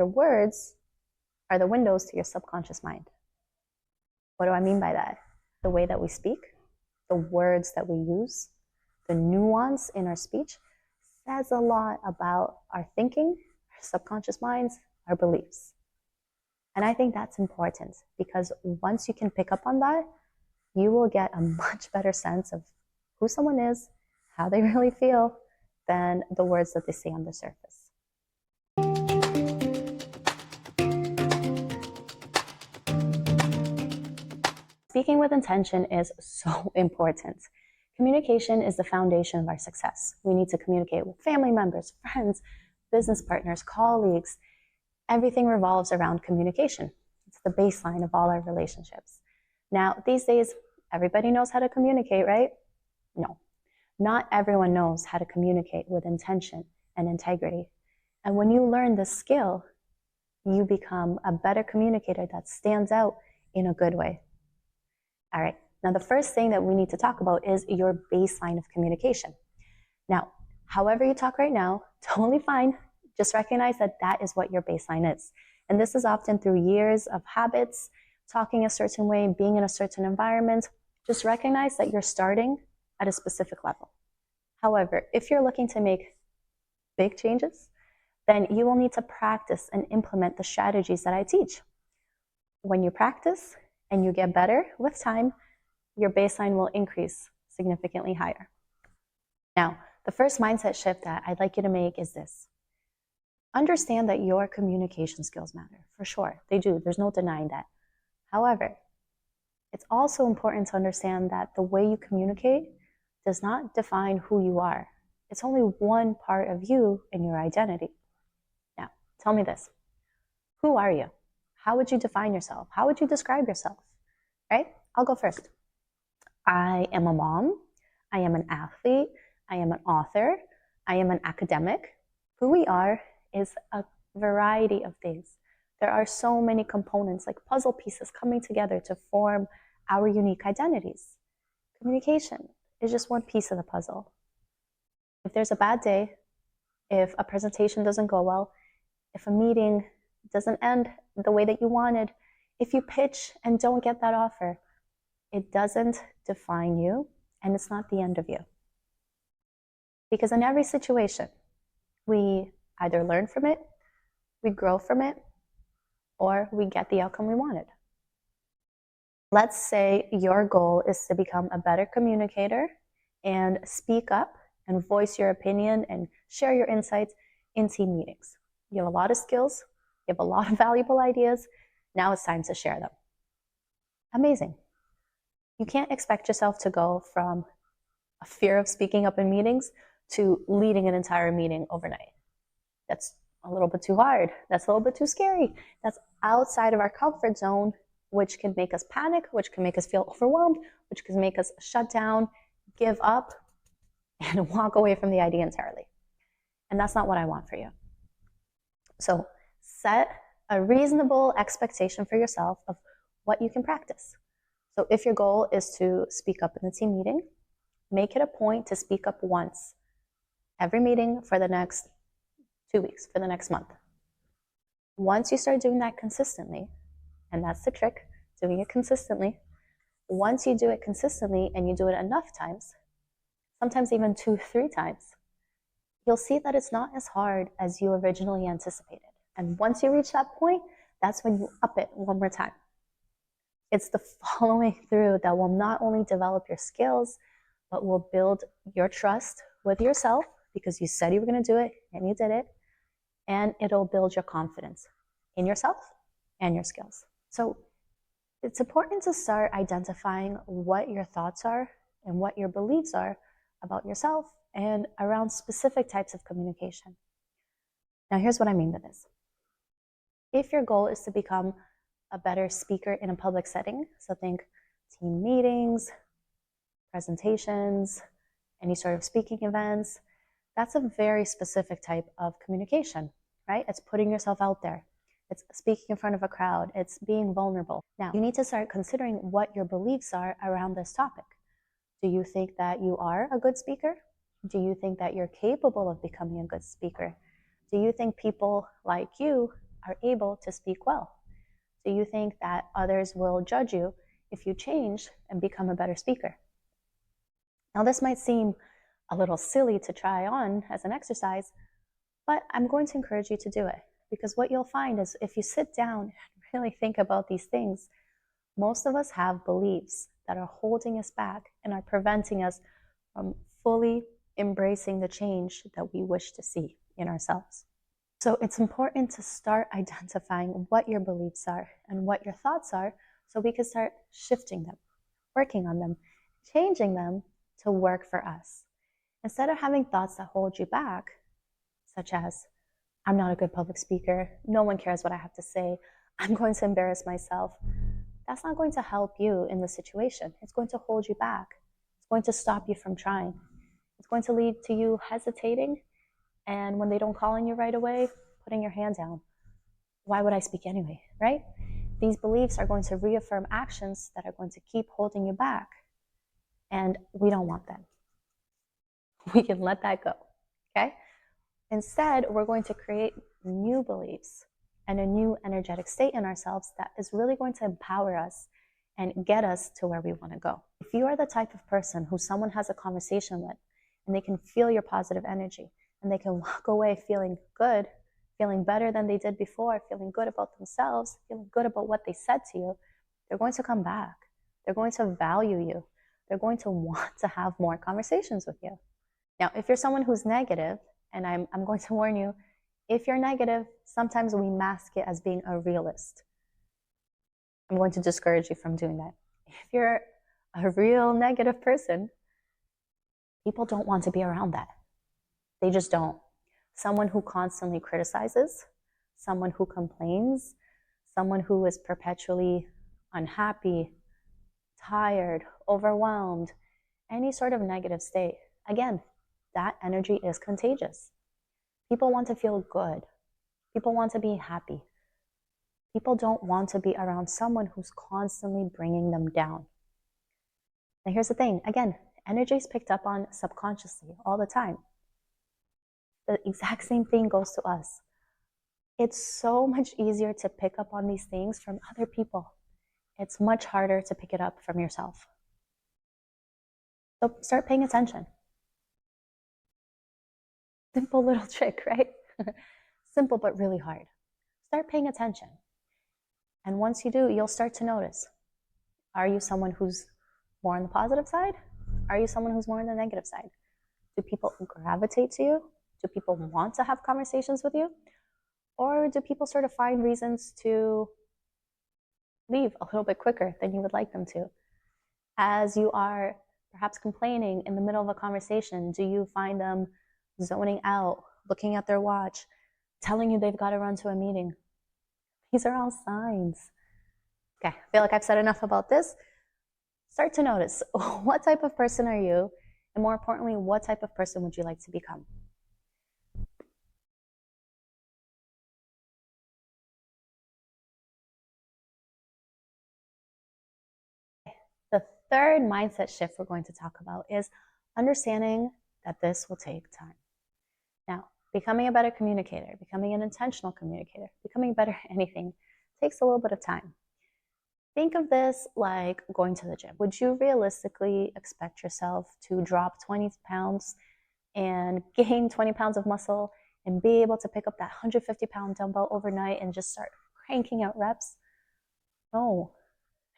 Your words are the windows to your subconscious mind. What do I mean by that? The way that we speak, the words that we use, the nuance in our speech says a lot about our thinking, our subconscious minds, our beliefs. And I think that's important because once you can pick up on that, you will get a much better sense of who someone is, how they really feel, than the words that they say on the surface. Speaking with intention is so important. Communication is the foundation of our success. We need to communicate with family members, friends, business partners, colleagues. Everything revolves around communication. It's the baseline of all our relationships. Now, these days, everybody knows how to communicate, right? No, not everyone knows how to communicate with intention and integrity. And when you learn this skill, you become a better communicator that stands out in a good way. All right, now the first thing that we need to talk about is your baseline of communication. Now, however you talk right now, totally fine. Just recognize that that is what your baseline is. And this is often through years of habits, talking a certain way, being in a certain environment. Just recognize that you're starting at a specific level. However, if you're looking to make big changes, then you will need to practice and implement the strategies that I teach. When you practice and you get better with time, your baseline will increase significantly higher. Now, the first mindset shift that I'd like you to make is this. Understand that your communication skills matter, for sure. They do. There's no denying that. However, it's also important to understand that the way you communicate does not define who you are. It's only one part of you and your identity. Now, tell me this. Who are you? How would you define yourself? How would you describe yourself? Right? I'll go first. I am a mom. I am an athlete. I am an author. I am an academic. Who we are is a variety of things. There are so many components, like puzzle pieces, coming together to form our unique identities. Communication is just one piece of the puzzle. If there's a bad day, if a presentation doesn't go well, if a meeting doesn't end the way that you wanted, if you pitch and don't get that offer, it doesn't define you, and it's not the end of you. Because in every situation, we either learn from it, we grow from it, or we get the outcome we wanted. Let's say your goal is to become a better communicator and speak up and voice your opinion and share your insights in team meetings. You have a lot of skills, you have a lot of valuable ideas. Now it's time to share them. Amazing. You can't expect yourself to go from a fear of speaking up in meetings to leading an entire meeting overnight. That's a little bit too hard. That's a little bit too scary. That's outside of our comfort zone, which can make us panic, which can make us feel overwhelmed, which can make us shut down, give up, and walk away from the idea entirely. And that's not what I want for you. So set a reasonable expectation for yourself of what you can practice. So if your goal is to speak up in the team meeting, make it a point to speak up once every meeting for the next 2 weeks, for the next month. Once you start doing that consistently, and that's the trick, doing it consistently, once you do it consistently and you do it enough times, sometimes even 2-3 times, you'll see that it's not as hard as you originally anticipated. And once you reach that point, that's when you up it one more time. It's the following through that will not only develop your skills, but will build your trust with yourself because you said you were going to do it and you did it. And it'll build your confidence in yourself and your skills. So it's important to start identifying what your thoughts are and what your beliefs are about yourself and around specific types of communication. Now, here's what I mean by this. If your goal is to become a better speaker in a public setting, so think team meetings, presentations, any sort of speaking events, that's a very specific type of communication, right? It's putting yourself out there. It's speaking in front of a crowd. It's being vulnerable. Now, you need to start considering what your beliefs are around this topic. Do you think that you are a good speaker? Do you think that you're capable of becoming a good speaker? Do you think people like you are able to speak well? Do you think that others will judge you if you change and become a better speaker? Now, this might seem a little silly to try on as an exercise, but I'm going to encourage you to do it, because what you'll find is if you sit down and really think about these things, most of us have beliefs that are holding us back and are preventing us from fully embracing the change that we wish to see in ourselves. So it's important to start identifying what your beliefs are and what your thoughts are, so we can start shifting them, working on them, changing them to work for us. Instead of having thoughts that hold you back, such as, I'm not a good public speaker, no one cares what I have to say, I'm going to embarrass myself, that's not going to help you in the situation. It's going to hold you back. It's going to stop you from trying. It's going to lead to you hesitating, and when they don't call on you right away, putting your hand down. Why would I speak anyway, right? These beliefs are going to reaffirm actions that are going to keep holding you back, and we don't want them. We can let that go, okay? Instead, we're going to create new beliefs and a new energetic state in ourselves that is really going to empower us and get us to where we want to go. If you are the type of person who someone has a conversation with and they can feel your positive energy and they can walk away feeling good, feeling better than they did before, feeling good about themselves, feeling good about what they said to you, they're going to come back. They're going to value you. They're going to want to have more conversations with you. Now, if you're someone who's negative, and I'm going to warn you, if you're negative, sometimes we mask it as being a realist. I'm going to discourage you from doing that. If you're a real negative person, people don't want to be around that. They just don't. Someone who constantly criticizes, someone who complains, someone who is perpetually unhappy, tired, overwhelmed, any sort of negative state. Again, that energy is contagious. People want to feel good. People want to be happy. People don't want to be around someone who's constantly bringing them down. Now, here's the thing. Again, energy is picked up on subconsciously all the time. The exact same thing goes to us. It's so much easier to pick up on these things from other people. It's much harder to pick it up from yourself. So start paying attention. Simple little trick, right? Simple but really hard. Start paying attention. And once you do, you'll start to notice. Are you someone who's more on the positive side? Are you someone who's more on the negative side? Do people gravitate to you? Do people want to have conversations with you? Or do people sort of find reasons to leave a little bit quicker than you would like them to? As you are perhaps complaining in the middle of a conversation, do you find them zoning out, looking at their watch, telling you they've got to run to a meeting? These are all signs. Okay, I feel like I've said enough about this. Start to notice, what type of person are you? And more importantly, what type of person would you like to become? The third mindset shift we're going to talk about is understanding that this will take time. Now, becoming a better communicator, becoming an intentional communicator, becoming better at anything takes a little bit of time. Think of this like going to the gym. Would you realistically expect yourself to drop 20 pounds and gain 20 pounds of muscle and be able to pick up that 150-pound dumbbell overnight and just start cranking out reps? No,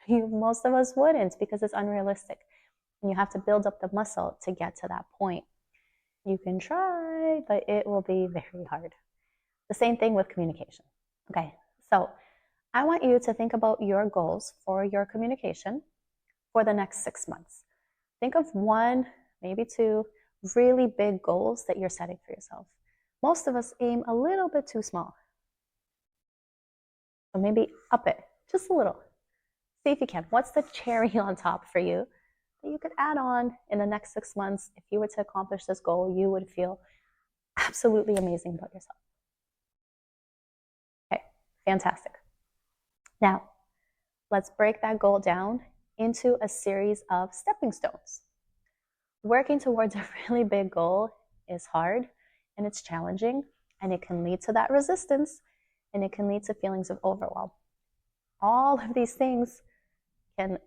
most of us wouldn't, because it's unrealistic. And you have to build up the muscle to get to that point. You can try, but it will be very hard. The same thing with communication. Okay, so I want you to think about your goals for your communication for the next 6 months. Think of one, maybe two really big goals that you're setting for yourself. Most of us aim a little bit too small. So maybe up it just a little. See if you can. What's the cherry on top for you that you could add on in the next 6 months? If you were to accomplish this goal, you would feel absolutely amazing about yourself. Okay, fantastic. Now, let's break that goal down into a series of stepping stones. Working towards a really big goal is hard and it's challenging, and it can lead to that resistance. and it can lead to feelings of overwhelm. All of these things can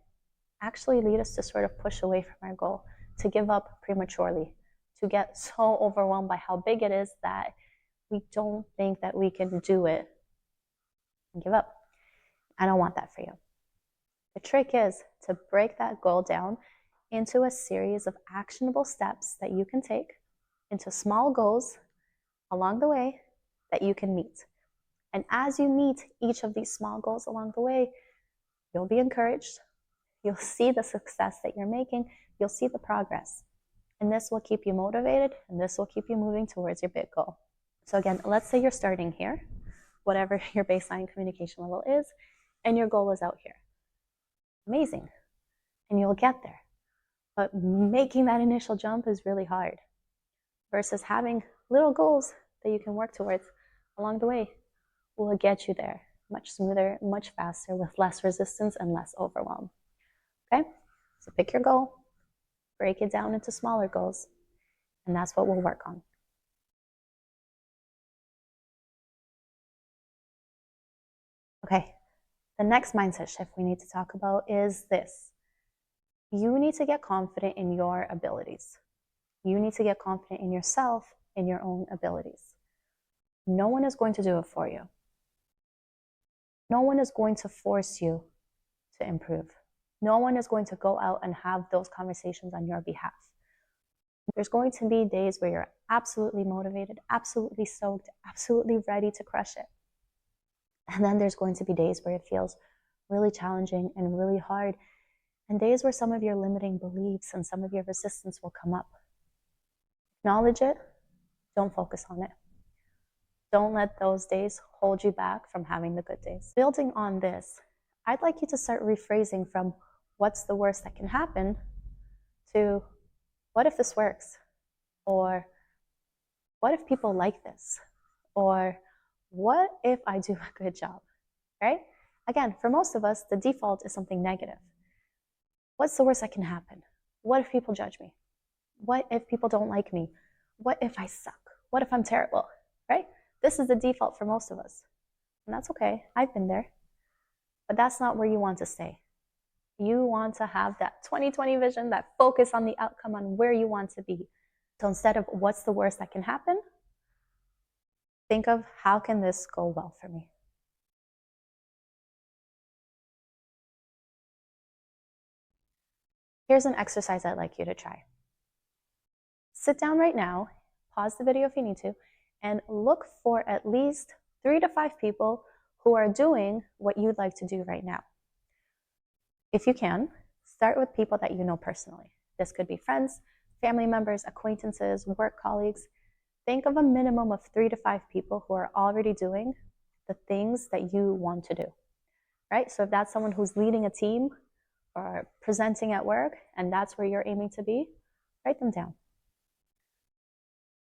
actually lead us to sort of push away from our goal, to give up prematurely, to get so overwhelmed by how big it is that we don't think that we can do it and give up. I don't want that for you. The trick is to break that goal down into a series of actionable steps that you can take, into small goals along the way that you can meet. And as you meet each of these small goals along the way, you'll be encouraged. You'll see the success that you're making. You'll see the progress. And this will keep you motivated, and this will keep you moving towards your big goal. So again, let's say you're starting here, whatever your baseline communication level is, and your goal is out here. Amazing. And you'll get there. But making that initial jump is really hard versus having little goals that you can work towards along the way will get you there much smoother, much faster, with less resistance and less overwhelm. Okay? So pick your goal, break it down into smaller goals, and that's what we'll work on. Okay, the next mindset shift we need to talk about is this. You need to get confident in your abilities. You need to get confident in yourself, in your own abilities. No one is going to do it for you. No one is going to force you to improve. No one is going to go out and have those conversations on your behalf. There's going to be days where you're absolutely motivated, absolutely stoked, absolutely ready to crush it. And then there's going to be days where it feels really challenging and really hard, and days where some of your limiting beliefs and some of your resistance will come up. Acknowledge it. Don't focus on it. Don't let those days hold you back from having the good days. Building on this, I'd like you to start rephrasing from what's the worst that can happen to what if this works? Or what if people like this? Or what if I do a good job? Right? Again, for most of us, the default is something negative. What's the worst that can happen? What if people judge me? What if people don't like me? What if I suck? What if I'm terrible? Right? This is the default for most of us. And that's okay. I've been there. But that's not where you want to stay. You want to have that 20/20 vision, that focus on the outcome, on where you want to be. So instead of what's the worst that can happen, think of how can this go well for me? Here's an exercise I'd like you to try. Sit down right now, pause the video if you need to, and look for at least 3 to 5 people who are doing what you'd like to do right now. If you can, start with people that you know personally. This could be friends, family members, acquaintances, work colleagues. Think of a minimum of 3 to 5 people who are already doing the things that you want to do, right? So if that's someone who's leading a team or presenting at work, and that's where you're aiming to be, write them down.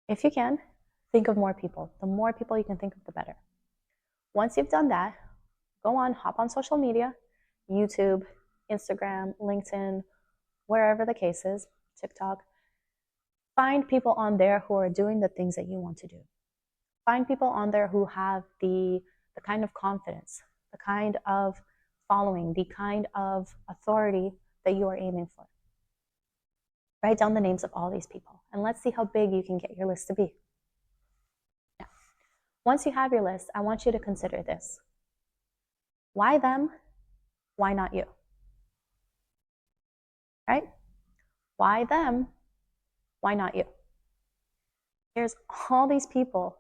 If you can, think of more people. The more people you can think of, the better. Once you've done that, go on, hop on social media, YouTube, Instagram, LinkedIn, wherever the case is, TikTok. Find people on there who are doing the things that you want to do. Find people on there who have the kind of confidence, the kind of following, the kind of authority that you are aiming for. Write down the names of all these people, and let's see how big you can get your list to be. Now, once you have your list, I want you to consider this. Why them? Why not you? Right? Why them? Why not you? There's all these people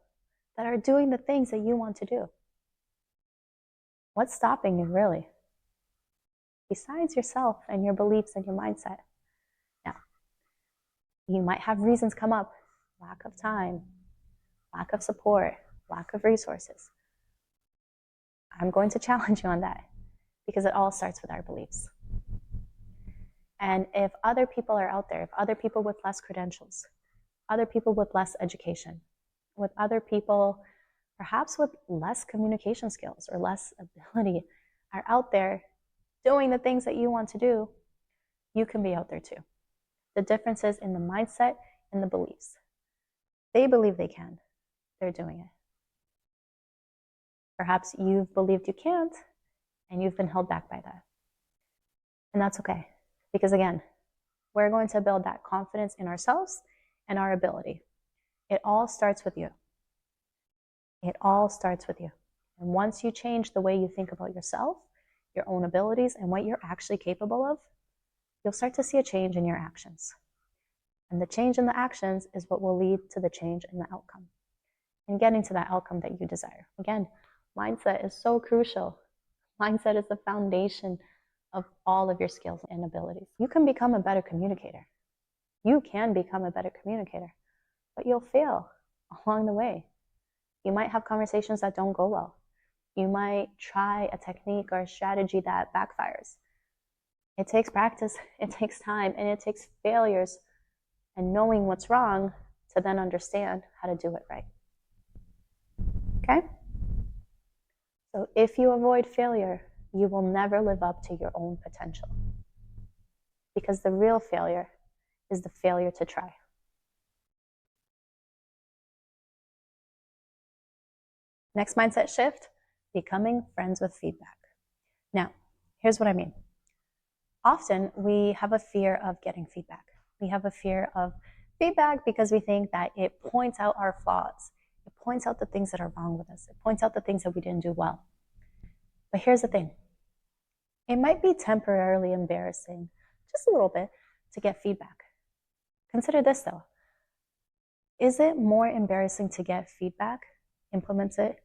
that are doing the things that you want to do. What's stopping you, really? Besides yourself and your beliefs and your mindset. Now, you might have reasons come up: lack of time, lack of support, lack of resources. I'm going to challenge you on that because it all starts with our beliefs. And if other people are out there, if other people with less credentials, other people with less education, with other people perhaps with less communication skills or less ability are out there doing the things that you want to do, you can be out there too. The difference is in the mindset and the beliefs. They believe they can. They're doing it. Perhaps you've believed you can't, and you've been held back by that. And that's okay. Because again, we're going to build that confidence in ourselves and our ability. It all starts with you. It all starts with you. And once you change the way you think about yourself, your own abilities, and what you're actually capable of, you'll start to see a change in your actions. And the change in the actions is what will lead to the change in the outcome and getting to that outcome that you desire. Again, mindset is so crucial. Mindset is the foundation of all of your skills and abilities. You can become a better communicator. You can become a better communicator, but you'll fail along the way. You might have conversations that don't go well. You might try a technique or a strategy that backfires. It takes practice, it takes time, and it takes failures and knowing what's wrong to then understand how to do it right. Okay? So if you avoid failure, you will never live up to your own potential. Because the real failure is the failure to try. Next mindset shift, becoming friends with feedback. Now, here's what I mean. Often we have a fear of getting feedback. We have a fear of feedback because we think that it points out our flaws. It points out the things that are wrong with us. It points out the things that we didn't do well. But here's the thing. It might be temporarily embarrassing, just a little bit, to get feedback. Consider this though. Is it more embarrassing to get feedback, implement it,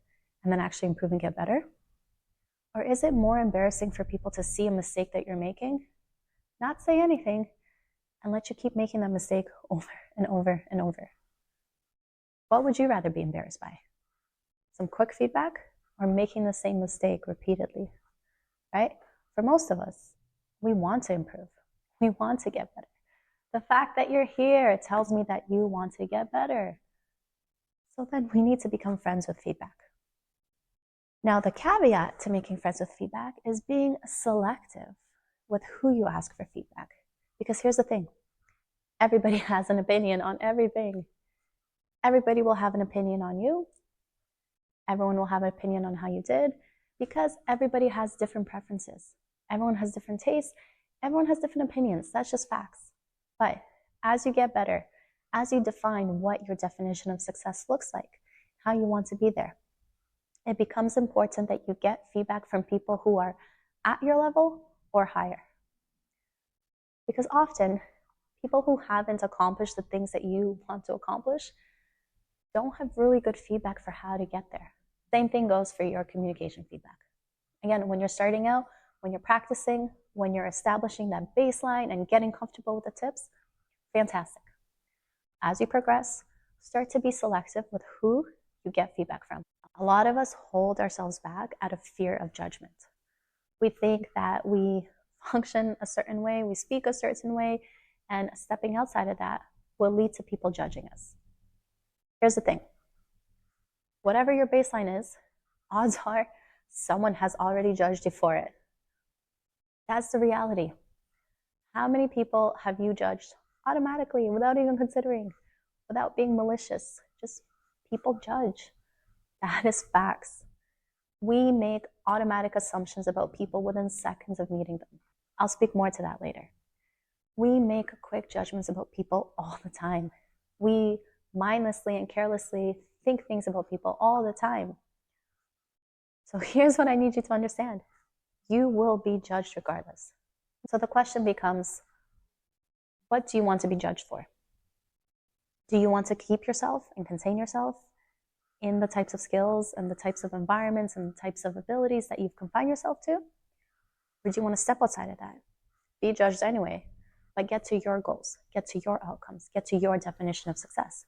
and then actually improve and get better? Or is it more embarrassing for people to see a mistake that you're making, not say anything, and let you keep making that mistake over and over and over? What would you rather be embarrassed by? Some quick feedback or making the same mistake repeatedly, right? For most of us, we want to improve. We want to get better. The fact that you're here tells me that you want to get better. So then we need to become friends with feedback. Now, the caveat to making friends with feedback is being selective with who you ask for feedback. Because here's the thing. Everybody has an opinion on everything. Everybody will have an opinion on you. Everyone will have an opinion on how you did because everybody has different preferences. Everyone has different tastes. Everyone has different opinions. That's just facts. But as you get better, as you define what your definition of success looks like, how you want to be there, it becomes important that you get feedback from people who are at your level or higher. Because often, people who haven't accomplished the things that you want to accomplish don't have really good feedback for how to get there. Same thing goes for your communication feedback. Again, when you're starting out, when you're practicing, when you're establishing that baseline and getting comfortable with the tips, fantastic. As you progress, start to be selective with who you get feedback from. A lot of us hold ourselves back out of fear of judgment. We think that we function a certain way, we speak a certain way, and stepping outside of that will lead to people judging us. Here's the thing. Whatever your baseline is, odds are someone has already judged you for it. That's the reality. How many people have you judged automatically without even considering, without being malicious? Just people judge. That is facts. We make automatic assumptions about people within seconds of meeting them. I'll speak more to that later. We make quick judgments about people all the time. We mindlessly and carelessly think things about people all the time. So here's what I need you to understand. You will be judged regardless. So the question becomes, what do you want to be judged for? Do you want to keep yourself and contain yourself in the types of skills and the types of environments and the types of abilities that you've confined yourself to? Or do you want to step outside of that? Be judged anyway, but get to your goals, get to your outcomes, get to your definition of success.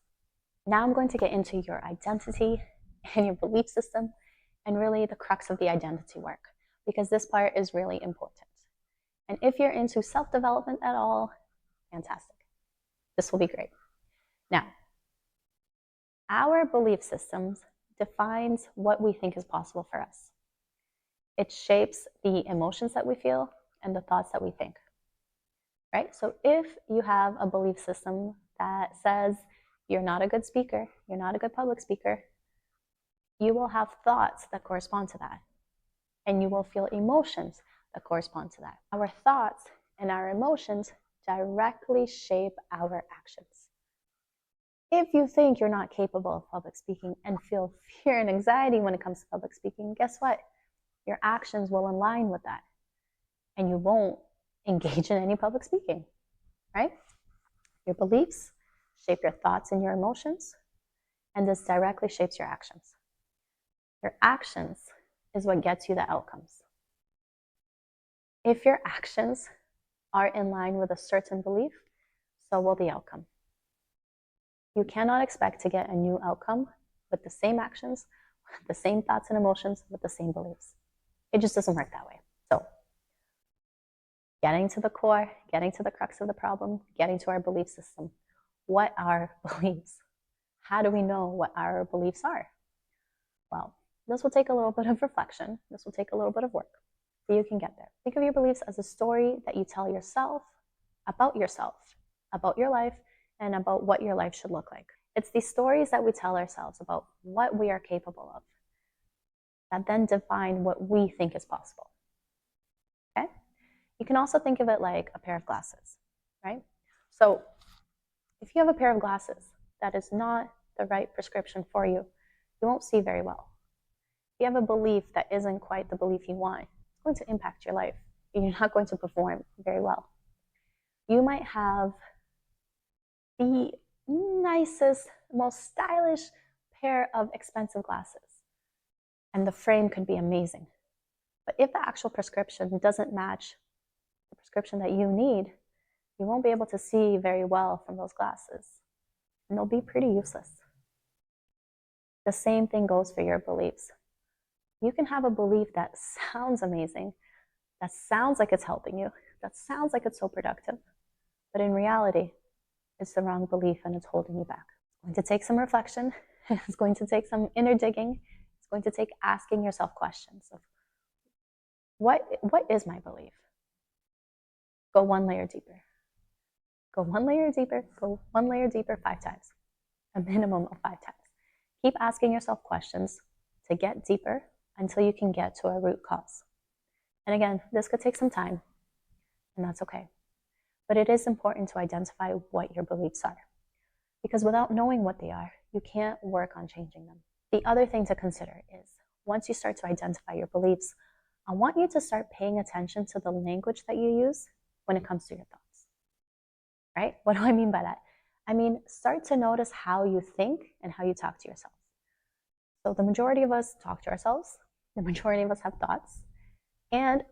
Now I'm going to get into your identity and your belief system and really the crux of the identity work, because this part is really important. And if you're into self-development at all, fantastic. This will be great. Now, our belief systems defines what we think is possible for us. It shapes the emotions that we feel and the thoughts that we think, right? So if you have a belief system that says you're not a good speaker, you're not a good public speaker, You will have thoughts that correspond to that, and you will feel emotions that correspond to that. Our thoughts and our emotions directly shape our actions. If you think you're not capable of public speaking and feel fear and anxiety when it comes to public speaking, guess what? Your actions will align with that, and you won't engage in any public speaking, right? Your beliefs shape your thoughts and your emotions, and this directly shapes your actions. Your actions is what gets you the outcomes. If your actions are in line with a certain belief, so will the outcome. You cannot expect to get a new outcome with the same actions, the same thoughts and emotions, with the same beliefs. It just doesn't work that way. So, getting to the core, getting to the crux of the problem, getting to our belief system. What are beliefs? How do we know what our beliefs are? Well, this will take a little bit of reflection. This will take a little bit of work, but you can get there. Think of your beliefs as a story that you tell yourself, about your life, and about what your life should look like. It's these stories that we tell ourselves about what we are capable of that then define what we think is possible. Okay? You can also think of it like a pair of glasses, right? So if you have a pair of glasses that is not the right prescription for you, you won't see very well. If you have a belief that isn't quite the belief you want, it's going to impact your life. You're not going to perform very well. You might have the nicest, most stylish pair of expensive glasses, and the frame could be amazing. But if the actual prescription doesn't match the prescription that you need, you won't be able to see very well from those glasses, and they'll be pretty useless. The same thing goes for your beliefs. You can have a belief that sounds amazing, that sounds like it's helping you, that sounds like it's so productive, but in reality, it's the wrong belief and it's holding you back. It's going to take some reflection. It's going to take some inner digging. It's going to take asking yourself questions of what is my belief? Go one layer deeper. Go one layer deeper. Go one layer deeper 5 times, a minimum of 5 times. Keep asking yourself questions to get deeper until you can get to a root cause. And again, this could take some time, and that's okay. But it is important to identify what your beliefs are, because without knowing what they are, you can't work on changing them. The other thing to consider is, once you start to identify your beliefs, I want you to start paying attention to the language that you use when it comes to your thoughts. Right? What do I mean by that? I mean, start to notice how you think and how you talk to yourself. So the majority of us talk to ourselves, the majority of us have thoughts, and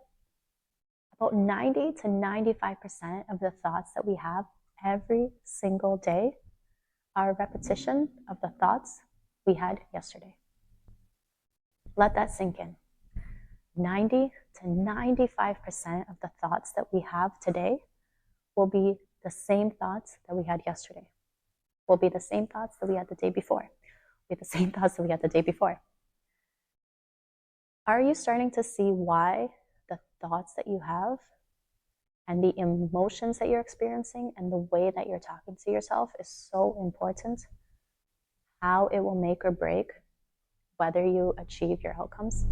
about 90 to 95% of the thoughts that we have every single day are a repetition of the thoughts we had yesterday. Let that sink in. 90 to 95% of the thoughts that we have today will be the same thoughts that we had yesterday, will be the same thoughts that we had the day before, will be the same thoughts that we had the day before. Are you starting to see why the thoughts that you have and the emotions that you're experiencing and the way that you're talking to yourself is so important? How it will make or break whether you achieve your outcomes?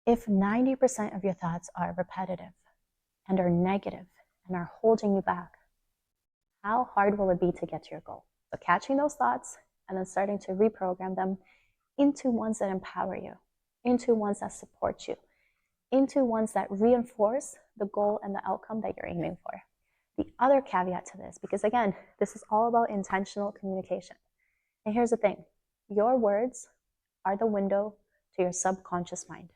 If 90% of your thoughts are repetitive and are negative and are holding you back, how hard will it be to get to your goal? So catching those thoughts and then starting to reprogram them into ones that empower you, into ones that support you, into ones that reinforce the goal and the outcome that you're aiming for. The other caveat to this, because again, this is all about intentional communication. And here's the thing, your words are the window to your subconscious mind.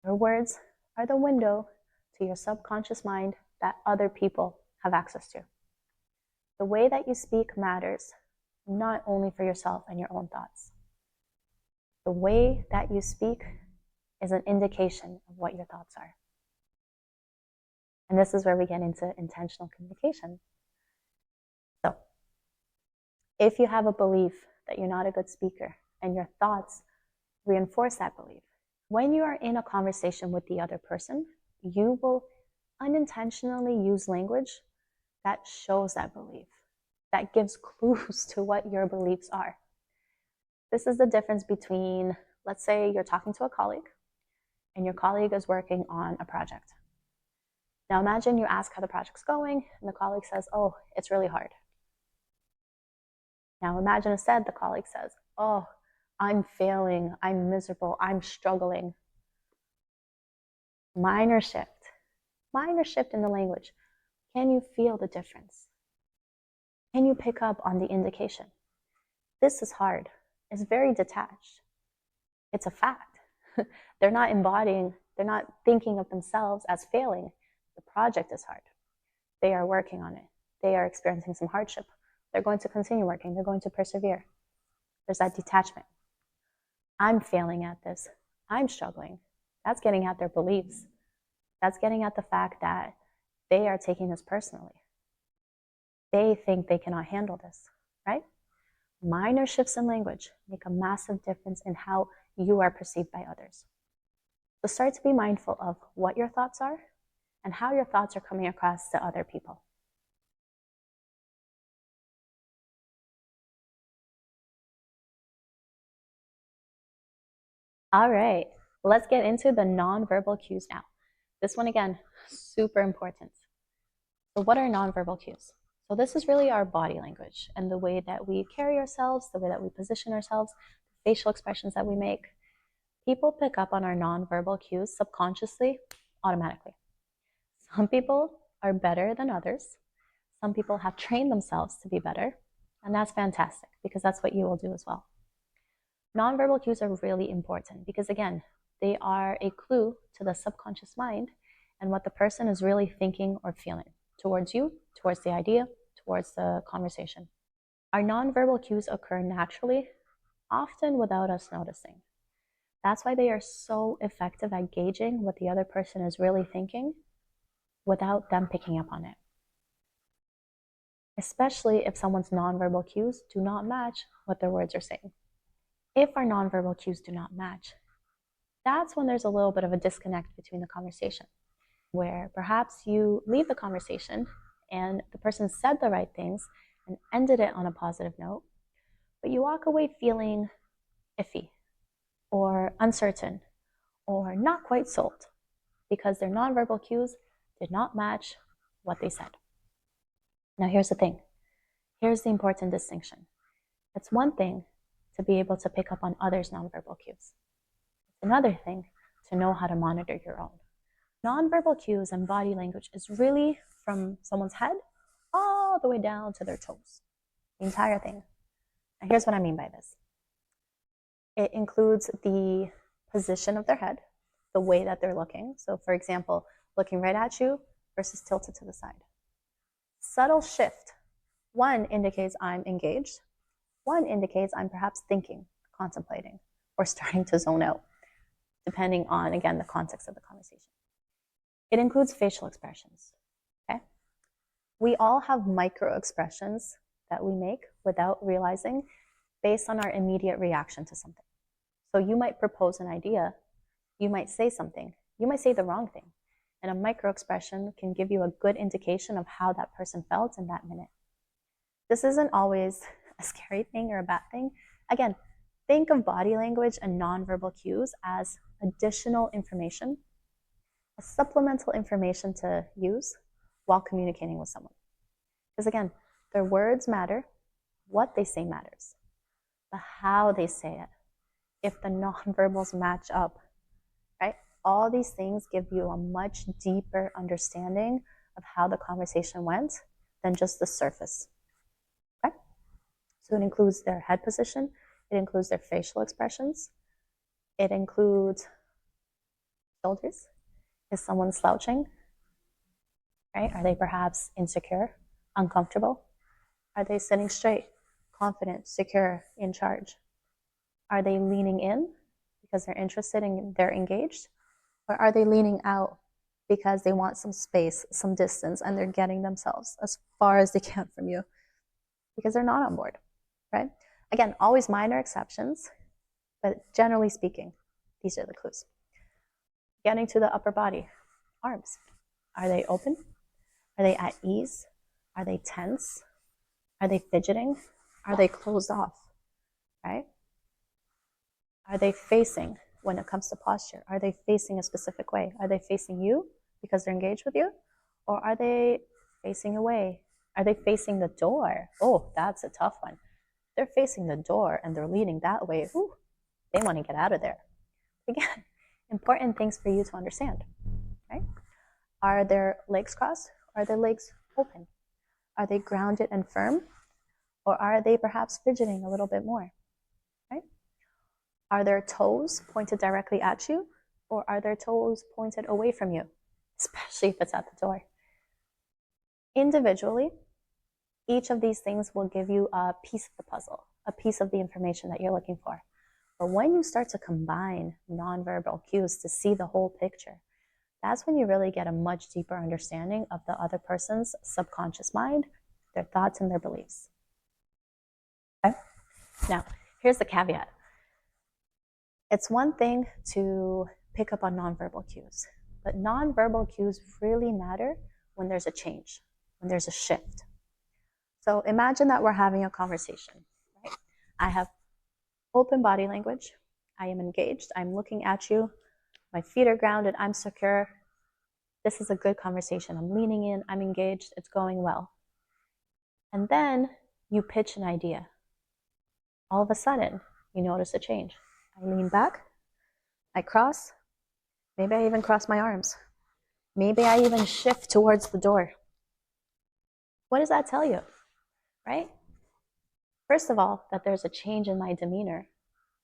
Your words are the window to your subconscious mind that other people have access to. The way that you speak matters, not only for yourself and your own thoughts. The way that you speak is an indication of what your thoughts are. And this is where we get into intentional communication. So, if you have a belief that you're not a good speaker and your thoughts reinforce that belief, when you are in a conversation with the other person, you will unintentionally use language that shows that belief, that gives clues to what your beliefs are. This is the difference between, let's say you're talking to a colleague and your colleague is working on a project. Now imagine you ask how the project's going and the colleague says, oh, it's really hard. Now imagine instead the colleague says, oh, I'm failing, I'm miserable, I'm struggling. Minor shift in the language. Can you feel the difference? Can you pick up on the indication? This is hard. It's very detached. It's a fact. They're not embodying, they're not thinking of themselves as failing. The project is hard. They are working on it. They are experiencing some hardship. They're going to continue working. They're going to persevere. There's that detachment. I'm failing at this. I'm struggling. That's getting at their beliefs. That's getting at the fact that they are taking this personally. They think they cannot handle this, right? Minor shifts in language make a massive difference in how you are perceived by others. So start to be mindful of what your thoughts are and how your thoughts are coming across to other people. All right, let's get into the nonverbal cues now. This one, again, super important. So what are nonverbal cues? So this is really our body language and the way that we carry ourselves, the way that we position ourselves, facial expressions that we make. People pick up on our nonverbal cues subconsciously, automatically. Some people are better than others. Some people have trained themselves to be better, and that's fantastic because that's what you will do as well. Nonverbal cues are really important because, again, they are a clue to the subconscious mind and what the person is really thinking or feeling towards you, towards the idea, towards the conversation. Our nonverbal cues occur naturally, often without us noticing. That's why they are so effective at gauging what the other person is really thinking without them picking up on it. Especially if someone's nonverbal cues do not match what their words are saying. If our nonverbal cues do not match, that's when there's a little bit of a disconnect between the conversation, where perhaps you leave the conversation and the person said the right things and ended it on a positive note, but you walk away feeling iffy or uncertain or not quite sold because their nonverbal cues did not match what they said. Now here's the thing. Here's the important distinction. It's one thing to be able to pick up on others' nonverbal cues. It's another thing to know how to monitor your own. Nonverbal cues and body language is really from someone's head all the way down to their toes. The entire thing. And here's what I mean by this. It includes the position of their head, the way that they're looking. So for example, looking right at you versus tilted to the side. Subtle shift. One indicates I'm engaged. One indicates I'm perhaps thinking, contemplating, or starting to zone out, depending on, again, the context of the conversation. It includes facial expressions. Okay? We all have micro expressions that we make without realizing based on our immediate reaction to something. So you might propose an idea, you might say something, you might say the wrong thing, and a micro expression can give you a good indication of how that person felt in that minute. This isn't always a scary thing or a bad thing. Again, think of body language and nonverbal cues as additional information, a supplemental information to use while communicating with someone. Because again, their words matter, what they say matters, but how they say it, if the nonverbals match up, right? All these things give you a much deeper understanding of how the conversation went than just the surface. Okay? So it includes their head position, it includes their facial expressions, it includes shoulders. Is someone slouching? Right? Are they perhaps insecure, uncomfortable? Are they sitting straight, confident, secure, in charge? Are they leaning in because they're interested and they're engaged? Or are they leaning out because they want some space, some distance, and they're getting themselves as far as they can from you because they're not on board, right? Again, always minor exceptions, but generally speaking, these are the clues. Getting to the upper body, arms. Are they open? Are they at ease? Are they tense? Are they fidgeting? Are they closed off, right? Are they facing, when it comes to posture, are they facing a specific way? Are they facing you because they're engaged with you? Or are they facing away? Are they facing the door? Oh, that's a tough one. They're facing the door and they're leaning that way. Ooh, they want to get out of there. Again, important things for you to understand, right? Are their legs crossed? Are their legs open? Are they grounded and firm? Or are they perhaps fidgeting a little bit more, right? Are their toes pointed directly at you? Or are their toes pointed away from you, especially if it's at the door? Individually, each of these things will give you a piece of the puzzle, a piece of the information that you're looking for. But when you start to combine nonverbal cues to see the whole picture, that's when you really get a much deeper understanding of the other person's subconscious mind, their thoughts, and their beliefs. Okay? Now, here's the caveat. It's one thing to pick up on nonverbal cues, but nonverbal cues really matter when there's a change, when there's a shift. So imagine that we're having a conversation, right? I have open body language. I am engaged. I'm looking at you. My feet are grounded. I'm secure. This is a good conversation. I'm leaning in. I'm engaged. It's going well. And then you pitch an idea. All of a sudden, you notice a change. I lean back. I cross. Maybe I even cross my arms. Maybe I even shift towards the door. What does that tell you, right? First of all, that there's a change in my demeanor.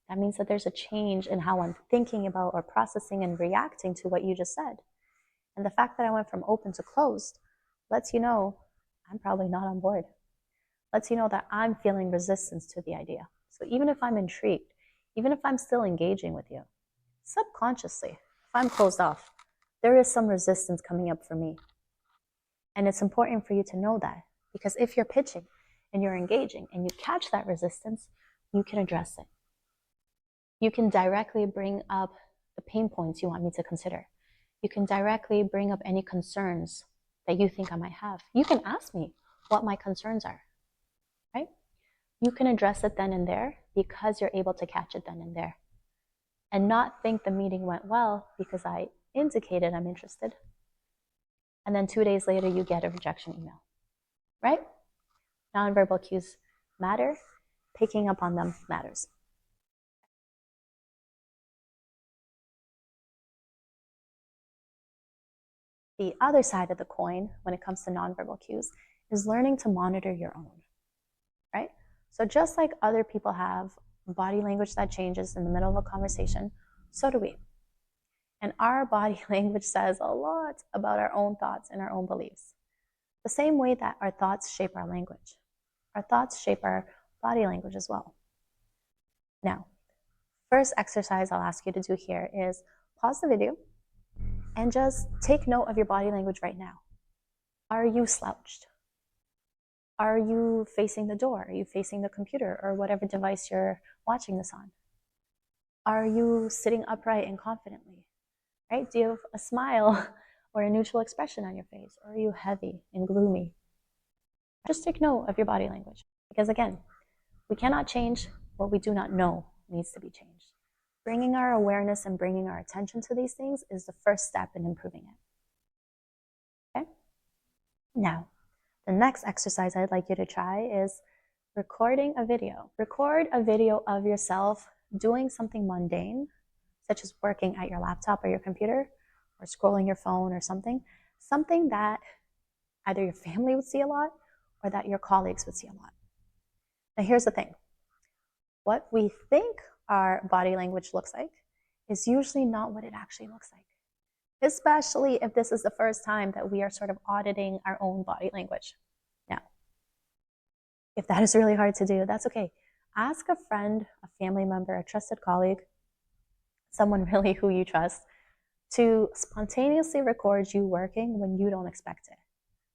That means that there's a change in how I'm thinking about or processing and reacting to what you just said. And the fact that I went from open to closed lets you know I'm probably not on board. Lets you know that I'm feeling resistance to the idea. So even if I'm intrigued, even if I'm still engaging with you, subconsciously, if I'm closed off, there is some resistance coming up for me. And it's important for you to know that, because if you're pitching and you're engaging and you catch that resistance, you can address it. You can directly bring up the pain points you want me to consider. You can directly bring up any concerns that you think I might have. You can ask me what my concerns are, right? You can address it then and there because you're able to catch it then and there. And not think the meeting went well because I indicated I'm interested. And then 2 days later, you get a rejection email, right? Nonverbal cues matter. Picking up on them matters. The other side of the coin when it comes to nonverbal cues is learning to monitor your own, right? So just like other people have body language that changes in the middle of a conversation, so do we. And our body language says a lot about our own thoughts and our own beliefs. The same way that our thoughts shape our language. Our thoughts shape our body language as well. Now, first exercise I'll ask you to do here is pause the video and just take note of your body language right now. Are you slouched? Are you facing the door? Are you facing the computer or whatever device you're watching this on? Are you sitting upright and confidently? Right? Do you have a smile or a neutral expression on your face? Or are you heavy and gloomy? Just take note of your body language. Because again, we cannot change what we do not know needs to be changed. Bringing our awareness and bringing our attention to these things is the first step in improving it. Okay? Now, the next exercise I'd like you to try is recording a video. Record a video of yourself doing something mundane, such as working at your laptop or your computer, or scrolling your phone or something that either your family would see a lot or that your colleagues would see a lot. Now here's the thing. What we think our body language looks like is usually not what it actually looks like, especially if this is the first time that we are sort of auditing our own body language. Now, if that is really hard to do, that's okay. Ask a friend, a family member, a trusted colleague, someone really who you trust, to spontaneously record you working when you don't expect it.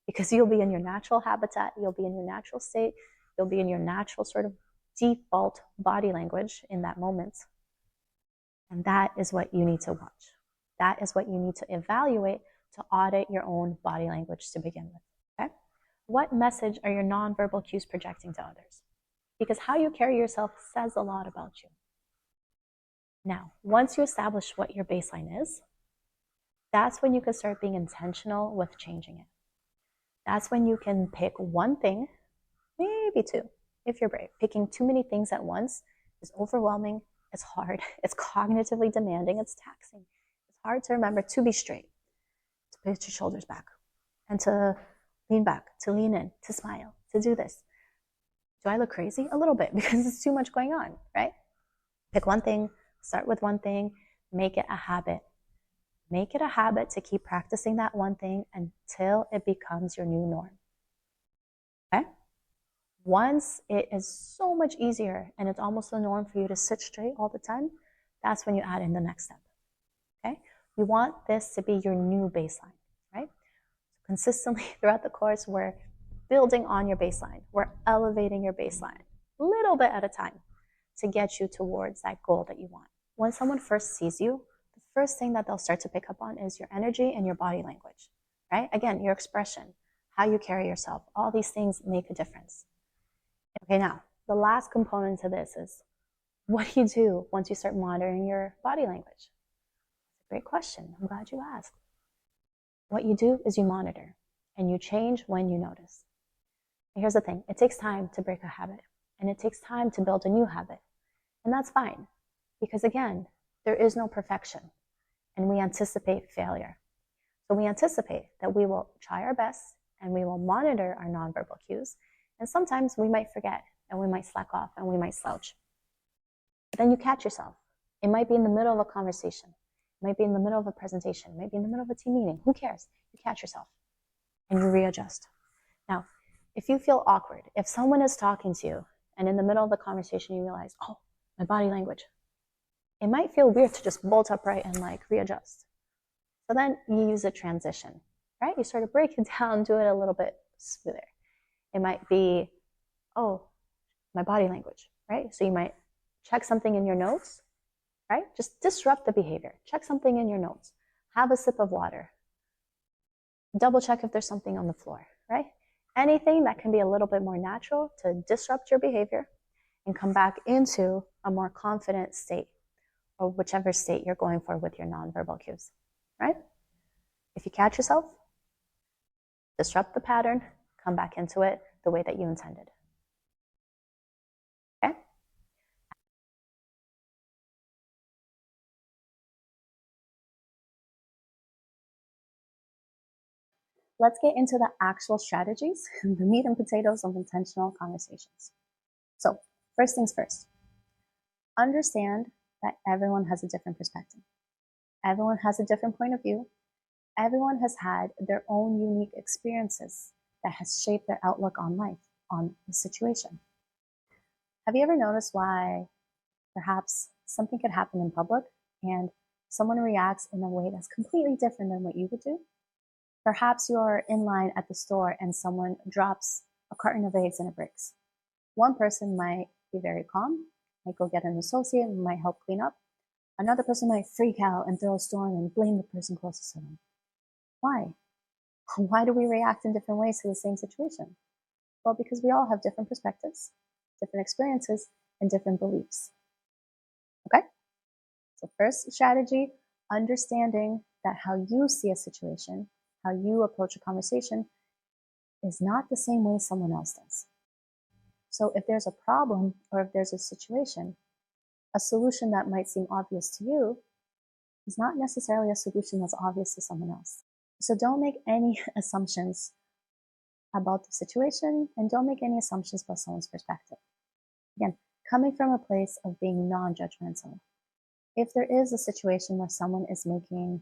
Because you'll be in your natural habitat, you'll be in your natural state, you'll be in your natural sort of default body language in that moment. And that is what you need to watch. That is what you need to evaluate to audit your own body language to begin with. Okay? What message are your nonverbal cues projecting to others? Because how you carry yourself says a lot about you. Now, once you establish what your baseline is, that's when you can start being intentional with changing it. That's when you can pick one thing, maybe two, if you're brave. Picking too many things at once is overwhelming, it's hard, it's cognitively demanding, it's taxing. It's hard to remember to be straight, to put your shoulders back, and to lean back, to lean in, to smile, to do this. Do I look crazy? A little bit, because it's too much going on, right? Pick one thing, start with one thing, make it a habit. Make it a habit to keep practicing that one thing until it becomes your new norm. Okay? Once it is so much easier and it's almost the norm for you to sit straight all the time, that's when you add in the next step. Okay? You want this to be your new baseline, right? So consistently throughout the course, we're building on your baseline. We're elevating your baseline a little bit at a time to get you towards that goal that you want. When someone first sees you, the first thing that they'll start to pick up on is your energy and your body language, right? Again, your expression, how you carry yourself, all these things make a difference. Okay, now, the last component to this is what do you do once you start monitoring your body language? Great question. I'm glad you asked. What you do is you monitor and you change when you notice. And here's the thing, it takes time to break a habit and it takes time to build a new habit. And that's fine because again, there is no perfection and we anticipate failure. So we anticipate that we will try our best and we will monitor our nonverbal cues. And sometimes we might forget and we might slack off and we might slouch. But then you catch yourself. It might be in the middle of a conversation. It might be in the middle of a presentation. It might be in the middle of a team meeting. Who cares? You catch yourself and you readjust. Now, if you feel awkward, if someone is talking to you and in the middle of the conversation you realize, oh, my body language, it might feel weird to just bolt upright and like readjust. So then you use a transition, right? You sort of break it down, do it a little bit smoother. It might be, oh, my body language, right? So you might check something in your notes, right? Just disrupt the behavior. Check something in your notes. Have a sip of water. Double check if there's something on the floor, right? Anything that can be a little bit more natural to disrupt your behavior and come back into a more confident state or whichever state you're going for with your nonverbal cues, right? If you catch yourself, disrupt the pattern, come back into it the way that you intended. Okay? Let's get into the actual strategies, the meat and potatoes of intentional conversations. So, first things first, understand that everyone has a different perspective. Everyone has a different point of view. Everyone has had their own unique experiences that has shaped their outlook on life, on the situation. Have you ever noticed why perhaps something could happen in public and someone reacts in a way that's completely different than what you would do? Perhaps you're in line at the store and someone drops a carton of eggs and it breaks. One person might be very calm, might go get an associate, might help clean up. Another person might freak out and throw a storm and blame the person closest to them. Why? Why do we react in different ways to the same situation? Well, because we all have different perspectives, different experiences, and different beliefs. Okay? So first strategy, understanding that how you see a situation, how you approach a conversation is not the same way someone else does. So if there's a problem or if there's a situation, a solution that might seem obvious to you is not necessarily a solution that's obvious to someone else. So don't make any assumptions about the situation and don't make any assumptions about someone's perspective. Again, coming from a place of being non-judgmental. If there is a situation where someone is making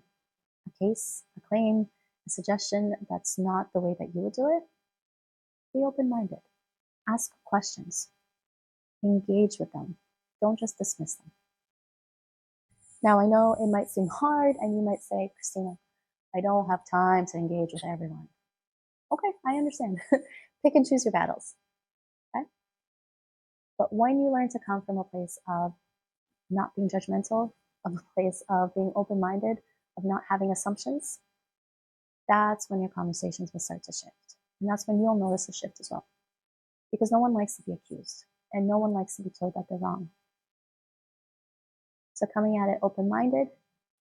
a case, a claim, a suggestion that's not the way that you would do it, be open-minded. Ask questions. Engage with them. Don't just dismiss them. Now, I know it might seem hard and you might say, Christina, I don't have time to engage with everyone. Okay, I understand. Pick and choose your battles. Okay? But when you learn to come from a place of not being judgmental, of a place of being open-minded, of not having assumptions, that's when your conversations will start to shift. And that's when you'll notice a shift as well. Because no one likes to be accused, and no one likes to be told that they're wrong. So coming at it open-minded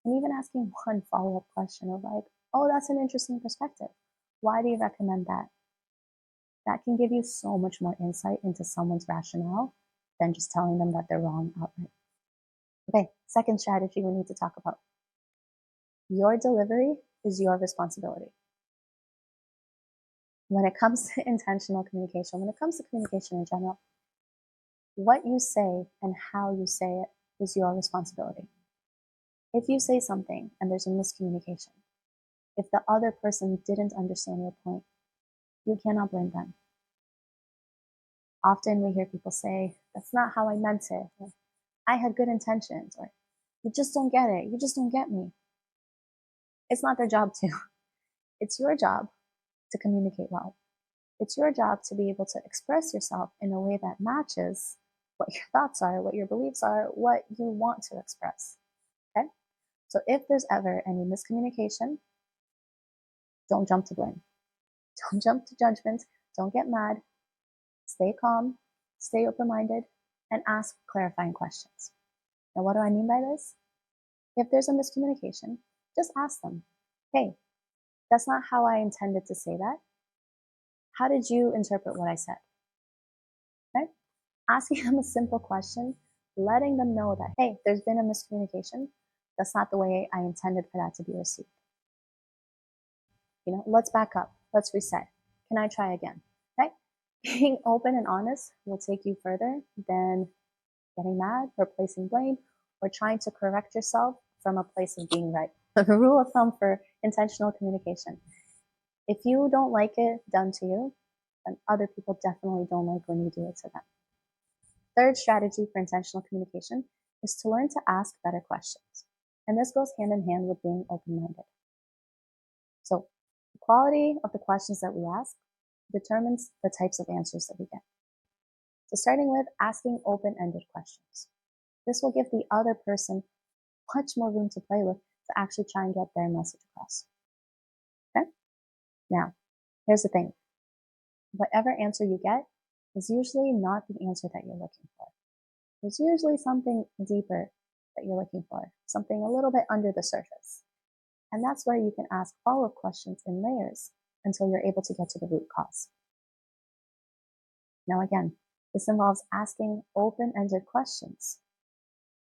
and even asking one follow-up question of like, oh, that's an interesting perspective. Why do you recommend that? That can give you so much more insight into someone's rationale than just telling them that they're wrong outright. Okay, second strategy we need to talk about. Your delivery is your responsibility. When it comes to intentional communication, when it comes to communication in general, what you say and how you say it is your responsibility. If you say something and there's a miscommunication, if the other person didn't understand your point, you cannot blame them. Often we hear people say, that's not how I meant it, or I had good intentions, or you just don't get it, you just don't get me. It's not their job to. It's your job to communicate well. It's your job to be able to express yourself in a way that matches what your thoughts are, what your beliefs are, what you want to express. Okay? So if there's ever any miscommunication, don't jump to blame. Don't jump to judgment. Don't get mad. Stay calm, stay open-minded, and ask clarifying questions. Now, what do I mean by this? If there's a miscommunication, just ask them, hey, that's not how I intended to say that. How did you interpret what I said? Okay? Asking them a simple question, letting them know that, hey, there's been a miscommunication. That's not the way I intended for that to be received. Let's back up. Let's reset. Can I try again? Right? Being open and honest will take you further than getting mad or placing blame or trying to correct yourself from a place of being right. The rule of thumb for intentional communication. If you don't like it done to you, then other people definitely don't like when you do it to them. Third strategy for intentional communication is to learn to ask better questions. And this goes hand in hand with being open-minded. So the quality of the questions that we ask determines the types of answers that we get. So starting with asking open-ended questions. This will give the other person much more room to play with to actually try and get their message across. Okay? Now, here's the thing. Whatever answer you get is usually not the answer that you're looking for. There's usually something deeper that you're looking for, something a little bit under the surface. And that's where you can ask follow-up questions in layers until you're able to get to the root cause. Now again, this involves asking open-ended questions,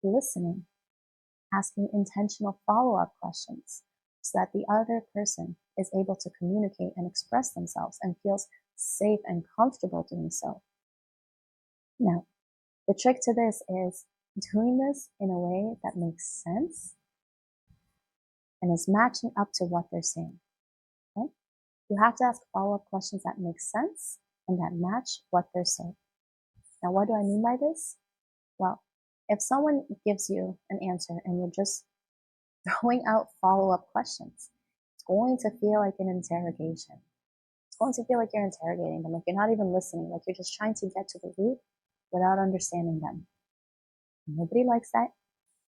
listening, asking intentional follow-up questions so that the other person is able to communicate and express themselves and feels safe and comfortable doing so. Now, the trick to this is doing this in a way that makes sense and is matching up to what they're saying. Okay? You have to ask follow-up questions that make sense and that match what they're saying. Now, what do I mean by this? Well, if someone gives you an answer and you're just throwing out follow-up questions, it's going to feel like an interrogation. It's going to feel like you're interrogating them, like you're not even listening, like you're just trying to get to the root without understanding them. Nobody likes that.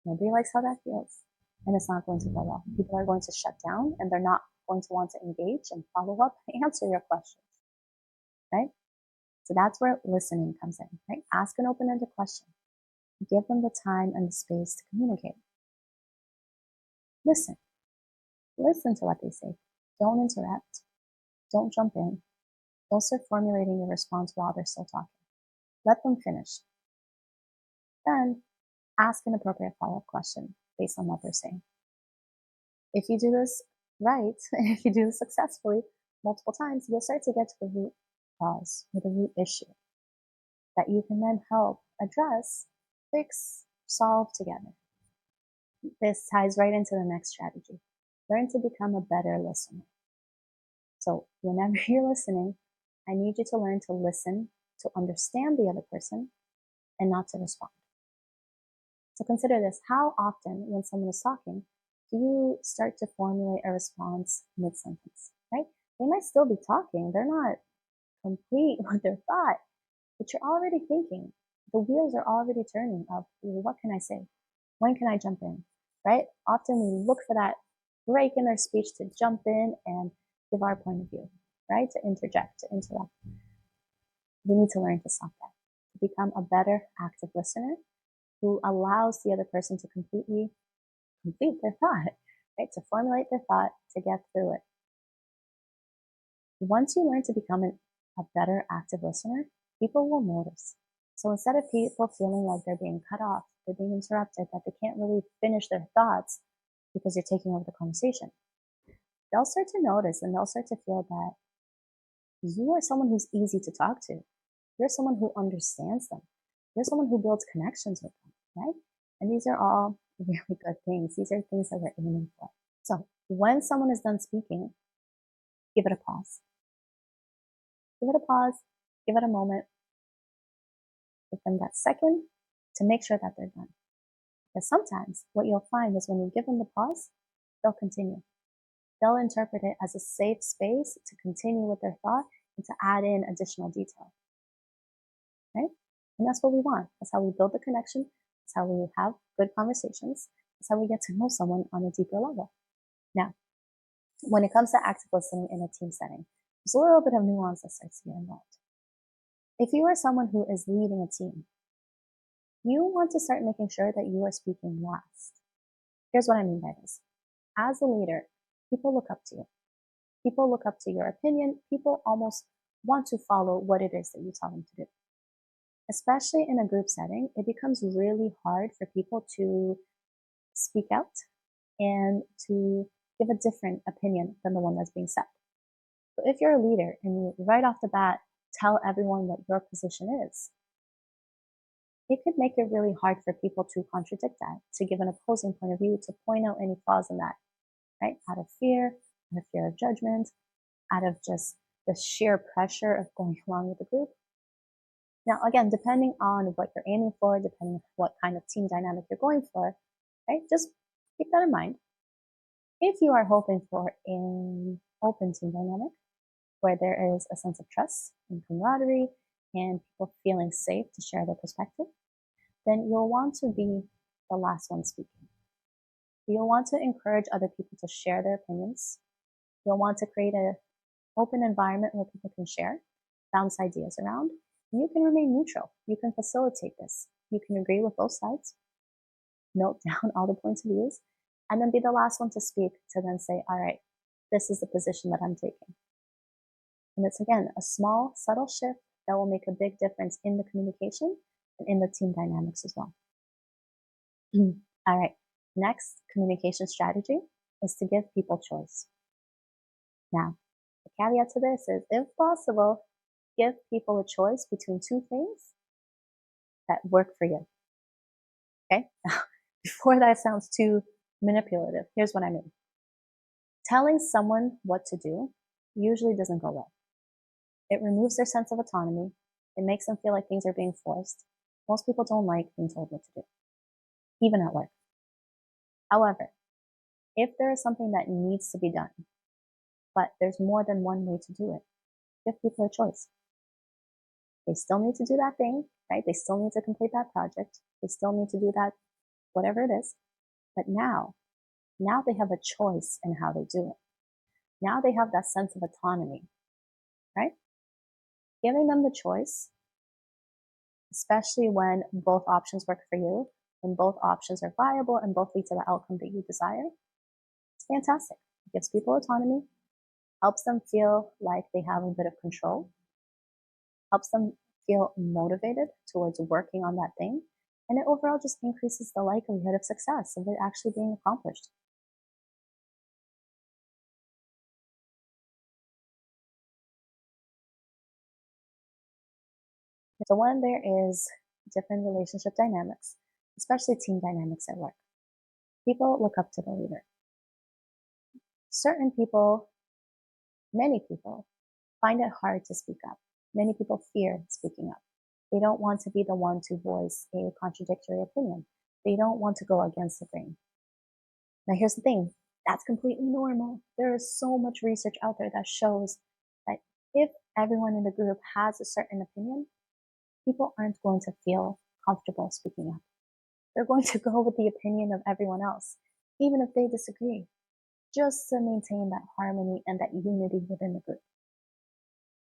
Nobody likes how that feels. And it's not going to go well. People are going to shut down and they're not going to want to engage and follow up and answer your questions. Right? So that's where listening comes in, right? Ask an open-ended question. Give them the time and the space to communicate. Listen. Listen to what they say. Don't interrupt. Don't jump in. Don't start formulating your response while they're still talking. Let them finish. Then ask an appropriate follow-up question based on what they're saying. If you do this right, if you do this successfully multiple times, you'll start to get to the root cause or the root issue that you can then help address, fix, solve together. This ties right into the next strategy. Learn to become a better listener. So whenever you're listening, I need you to learn to listen, to understand the other person, and not to respond. So consider this. How often, when someone is talking, do you start to formulate a response mid-sentence, right? They might still be talking. They're not complete with their thought, but you're already thinking. The wheels are already turning of, what can I say? When can I jump in, right? Often we look for that break in their speech to jump in and give our point of view, right? To interject, to interrupt. We need to learn to stop that, to become a better active listener. who allows the other person to completely complete their thought, right? To formulate their thought, to get through it. Once you learn to become a better active listener, people will notice. So instead of people feeling like they're being cut off, they're being interrupted, that they can't really finish their thoughts because you're taking over the conversation, they'll start to notice and they'll start to feel that you are someone who's easy to talk to. You're someone who understands them. You're someone who builds connections with them, right? And these are all really good things. These are things that we're aiming for. So when someone is done speaking, give it a pause. Give it a pause, give it a moment, give them that second to make sure that they're done. Because sometimes what you'll find is when you give them the pause, they'll continue. They'll interpret it as a safe space to continue with their thought and to add in additional detail. Right? And that's what we want. That's how we build the connection. That's how we have good conversations. That's how we get to know someone on a deeper level. Now, when it comes to active listening in a team setting, there's a little bit of nuance that starts to get involved. If you are someone who is leading a team, you want to start making sure that you are speaking last. Here's what I mean by this. As a leader, people look up to you. People look up to your opinion. People almost want to follow what it is that you tell them to do. Especially in a group setting, it becomes really hard for people to speak out and to give a different opinion than the one that's being said. So if you're a leader and you right off the bat tell everyone what your position is, it could make it really hard for people to contradict that, to give an opposing point of view, to point out any flaws in that, right? Out of fear of judgment, out of just the sheer pressure of going along with the group. Now, again, depending on what you're aiming for, depending on what kind of team dynamic you're going for, right? Just keep that in mind. If you are hoping for an open team dynamic where there is a sense of trust and camaraderie and people feeling safe to share their perspective, then you'll want to be the last one speaking. You'll want to encourage other people to share their opinions. You'll want to create an open environment where people can share, bounce ideas around. You can remain neutral. You can facilitate this. You can agree with both sides, note down all the points of views, and then be the last one to speak to then say, all right, this is the position that I'm taking. And it's, again, a small, subtle shift that will make a big difference in the communication and in the team dynamics as well. All right, next communication strategy is to give people choice. Now, the caveat to this is, if possible, give people a choice between two things that work for you. Okay? Before that sounds too manipulative, here's what I mean. Telling someone what to do usually doesn't go well. It removes their sense of autonomy. It makes them feel like things are being forced. Most people don't like being told what to do, even at work. However, if there is something that needs to be done, but there's more than one way to do it, give people a choice. They still need to do that thing, right? They still need to complete that project. They still need to do that, whatever it is. But now they have a choice in how they do it. Now they have that sense of autonomy, right? Giving them the choice, especially when both options work for you, when both options are viable and both lead to the outcome that you desire, it's fantastic. It gives people autonomy, helps them feel like they have a bit of control, helps them feel motivated towards working on that thing, and it overall just increases the likelihood of success, of it actually being accomplished. So when there is different relationship dynamics, especially team dynamics at work, people look up to the leader. Certain people, many people, find it hard to speak up. Many people fear speaking up. They don't want to be the one to voice a contradictory opinion. They don't want to go against the grain. Now, here's the thing. That's completely normal. There is so much research out there that shows that if everyone in the group has a certain opinion, people aren't going to feel comfortable speaking up. They're going to go with the opinion of everyone else, even if they disagree, just to maintain that harmony and that unity within the group.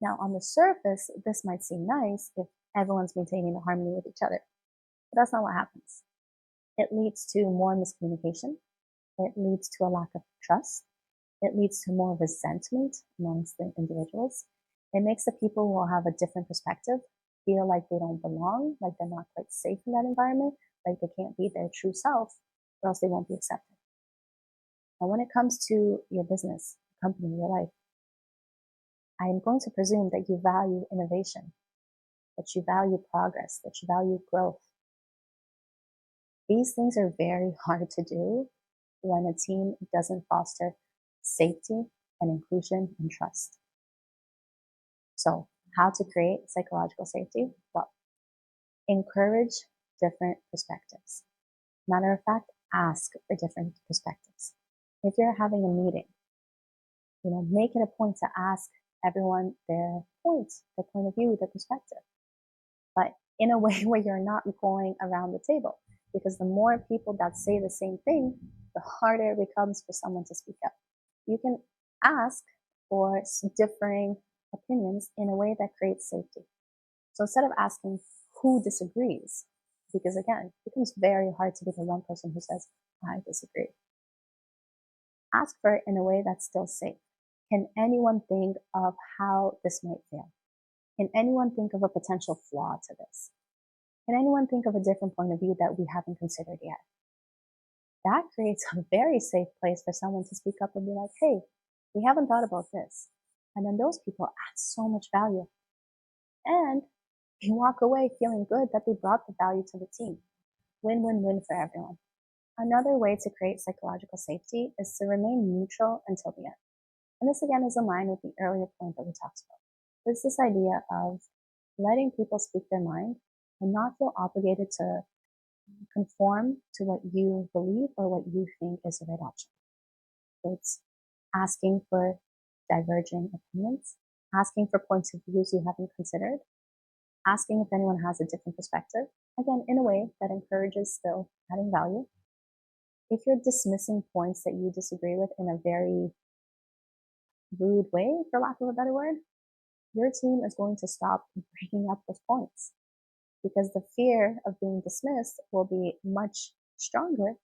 Now, on the surface, this might seem nice if everyone's maintaining the harmony with each other. But that's not what happens. It leads to more miscommunication. It leads to a lack of trust. It leads to more resentment amongst the individuals. It makes the people who have a different perspective feel like they don't belong, like they're not quite safe in that environment, like they can't be their true self, or else they won't be accepted. Now, when it comes to your business, your company, your life, I am going to presume that you value innovation, that you value progress, that you value growth. These things are very hard to do when a team doesn't foster safety and inclusion and trust. So, how to create psychological safety? Well, encourage different perspectives. Matter of fact, ask for different perspectives. If you're having a meeting, make it a point to ask everyone their points, their point of view, their perspective, but in a way where you're not going around the table. Because the more people that say the same thing, the harder it becomes for someone to speak up. You can ask for differing opinions in a way that creates safety. So instead of asking who disagrees, because again, it becomes very hard to be the one person who says, I disagree. Ask for it in a way that's still safe. Can anyone think of how this might fail? Can anyone think of a potential flaw to this? Can anyone think of a different point of view that we haven't considered yet? That creates a very safe place for someone to speak up and be like, hey, we haven't thought about this. And then those people add so much value. And you walk away feeling good that they brought the value to the team. Win-win-win for everyone. Another way to create psychological safety is to remain neutral until the end. And this again is in line with the earlier point that we talked about. There's this idea of letting people speak their mind and not feel obligated to conform to what you believe or what you think is the right option. So it's asking for diverging opinions, asking for points of views you haven't considered, asking if anyone has a different perspective, again, in a way that encourages still adding value. If you're dismissing points that you disagree with in a very rude way, for lack of a better word, your team is going to stop bringing up those points because the fear of being dismissed will be much stronger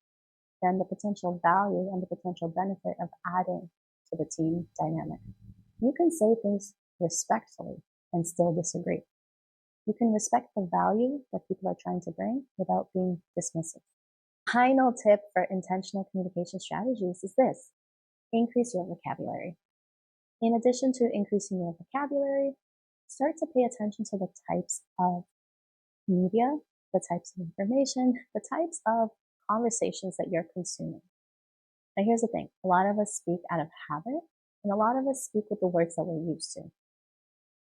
than the potential value and the potential benefit of adding to the team dynamic. You can say things respectfully and still disagree. You can respect the value that people are trying to bring without being dismissive. Final tip for intentional communication strategies is this: increase your vocabulary. In addition to increasing your vocabulary, start to pay attention to the types of media, the types of information, the types of conversations that you're consuming. Now, here's the thing. A lot of us speak out of habit, and a lot of us speak with the words that we're used to.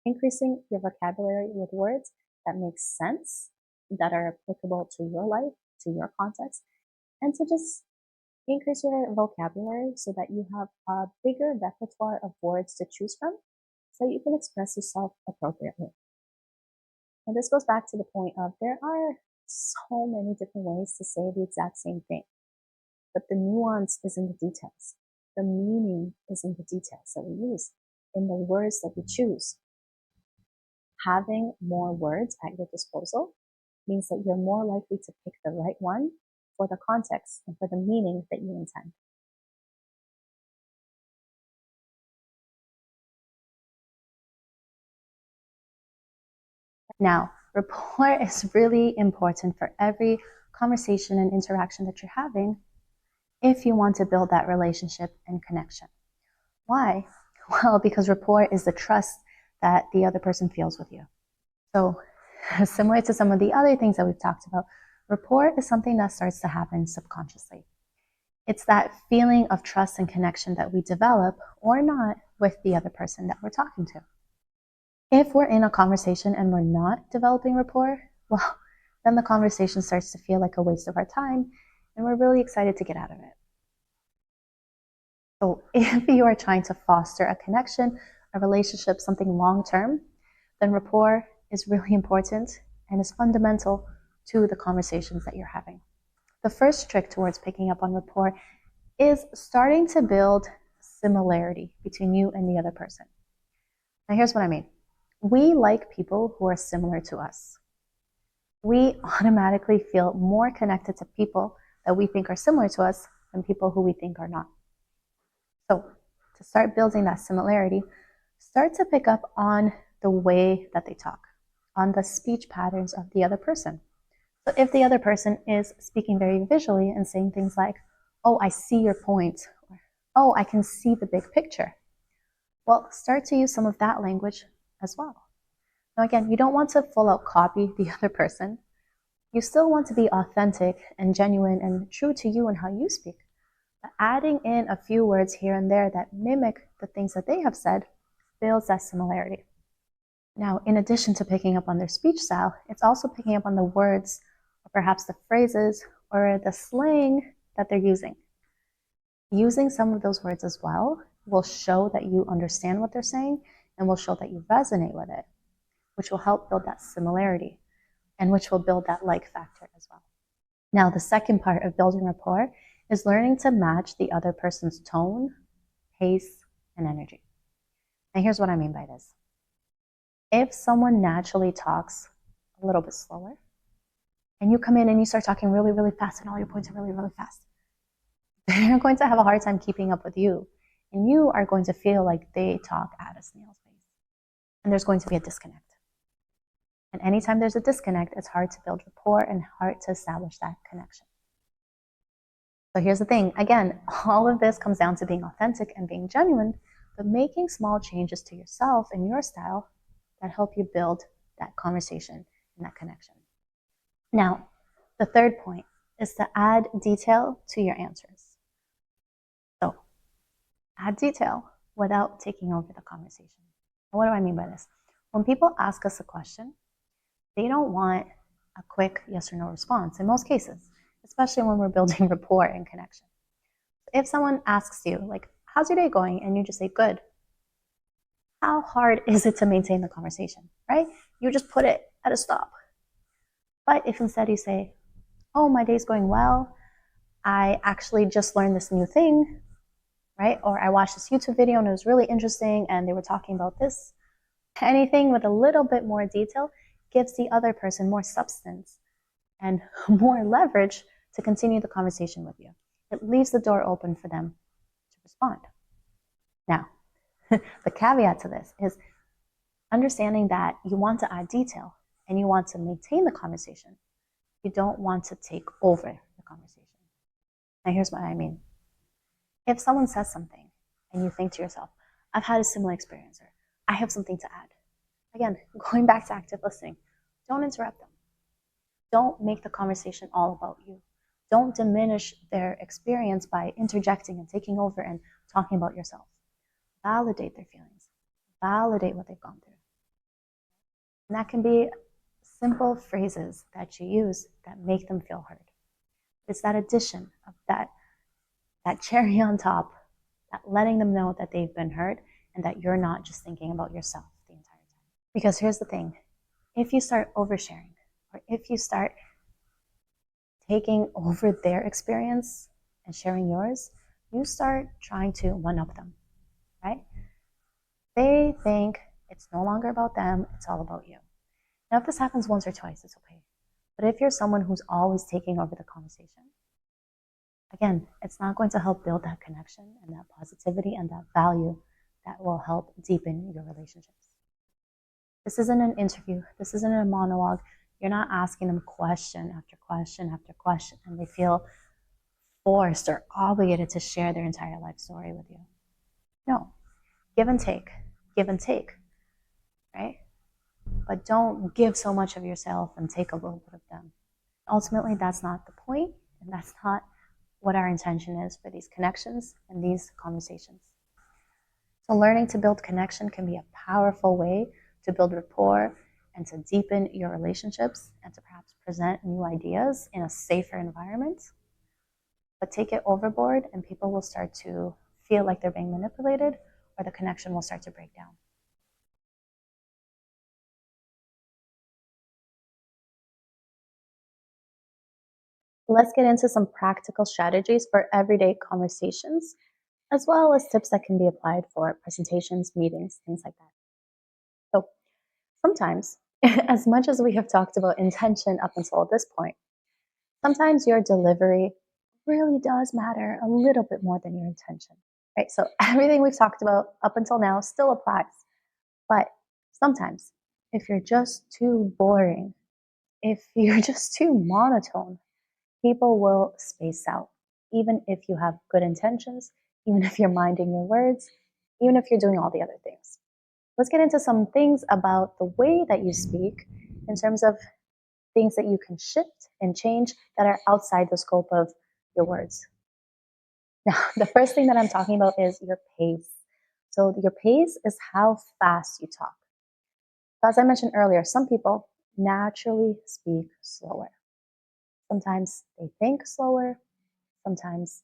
Increasing your vocabulary with words that make sense, that are applicable to your life, to your context, and to just increase your vocabulary so that you have a bigger repertoire of words to choose from so that you can express yourself appropriately. And this goes back to the point of there are so many different ways to say the exact same thing, but the nuance is in the details. The meaning is in the details that we use, in the words that we choose. Having more words at your disposal means that you're more likely to pick the right one for the context and for the meaning that you intend. Now, rapport is really important for every conversation and interaction that you're having if you want to build that relationship and connection. Why? Well, because rapport is the trust that the other person feels with you. So, similar to some of the other things that we've talked about, rapport is something that starts to happen subconsciously. It's that feeling of trust and connection that we develop or not with the other person that we're talking to. If we're in a conversation and we're not developing rapport, well, then the conversation starts to feel like a waste of our time and we're really excited to get out of it. So if you are trying to foster a connection, a relationship, something long-term, then rapport is really important and is fundamental to the conversations that you're having. The first trick towards picking up on rapport is starting to build similarity between you and the other person. Now here's what I mean. We like people who are similar to us. we automatically feel more connected to people that we think are similar to us than people who we think are not. So, to start building that similarity, start to pick up on the way that they talk, on the speech patterns of the other person. So, if the other person is speaking very visually and saying things like, "Oh, I see your point," or "Oh, I can see the big picture," well, start to use some of that language as well. Now, again, you don't want to full out copy the other person. You still want to be authentic and genuine and true to you and how you speak. But adding in a few words here and there that mimic the things that they have said builds that similarity. Now, in addition to picking up on their speech style, it's also picking up on the words, or perhaps the phrases, or the slang that they're using. Using some of those words as well will show that you understand what they're saying and will show that you resonate with it, which will help build that similarity and which will build that like factor as well. Now, the second part of building rapport is learning to match the other person's tone, pace, and energy. And here's what I mean by this. If someone naturally talks a little bit slower, and you come in and you start talking really, really fast, and all your points are really, really fast, they're going to have a hard time keeping up with you. And you are going to feel like they talk at a snail's pace. And there's going to be a disconnect. And anytime there's a disconnect, it's hard to build rapport and hard to establish that connection. So here's the thing. Again, all of this comes down to being authentic and being genuine, but making small changes to yourself and your style that help you build that conversation and that connection. Now, the third point is to add detail to your answers. So, add detail without taking over the conversation. And what do I mean by this? When people ask us a question, they don't want a quick yes or no response in most cases, especially when we're building rapport and connection. If someone asks you, like, how's your day going? And you just say, good. How hard is it to maintain the conversation, right? You just put it at a stop. But if instead you say, oh, my day's going well, I actually just learned this new thing, right? Or I watched this YouTube video and it was really interesting and they were talking about this. Anything with a little bit more detail gives the other person more substance and more leverage to continue the conversation with you. It leaves the door open for them to respond. Now, the caveat to this is understanding that you want to add detail and you want to maintain the conversation. You don't want to take over the conversation. Now, here's what I mean. If someone says something and you think to yourself, I've had a similar experience, or I have something to add. Again, going back to active listening, don't interrupt them. Don't make the conversation all about you. Don't diminish their experience by interjecting and taking over and talking about yourself. Validate their feelings. Validate what they've gone through. And that can be simple phrases that you use that make them feel heard. It's that addition of that cherry on top, that letting them know that they've been heard and that you're not just thinking about yourself the entire time. Because here's the thing, if you start oversharing, or if you start taking over their experience and sharing yours, you start trying to one-up them, right? They think it's no longer about them, it's all about you. Now, if this happens once or twice, it's okay. But if you're someone who's always taking over the conversation, again, it's not going to help build that connection and that positivity and that value that will help deepen your relationships. This isn't an interview. This isn't a monologue. You're not asking them question after question after question, and they feel forced or obligated to share their entire life story with you. No, give and take, right? But don't give so much of yourself and take a little bit of them. Ultimately, that's not the point, and that's not what our intention is for these connections and these conversations. So learning to build connection can be a powerful way to build rapport and to deepen your relationships and to perhaps present new ideas in a safer environment. But take it overboard and people will start to feel like they're being manipulated, or the connection will start to break down. Let's get into some practical strategies for everyday conversations, as well as tips that can be applied for presentations, meetings, things like that. So sometimes As much as we have talked about intention up until this point, sometimes your delivery really does matter a little bit more than your intention, right? So everything we've talked about up until now still applies. But sometimes, if you're just too boring, if you're just too monotone, people will space out, even if you have good intentions, even if you're minding your words, even if you're doing all the other things. Let's get into some things about the way that you speak in terms of things that you can shift and change that are outside the scope of your words. Now, the first thing that I'm talking about is your pace. So, your pace is how fast you talk. As I mentioned earlier, some people naturally speak slower. Sometimes they think slower, sometimes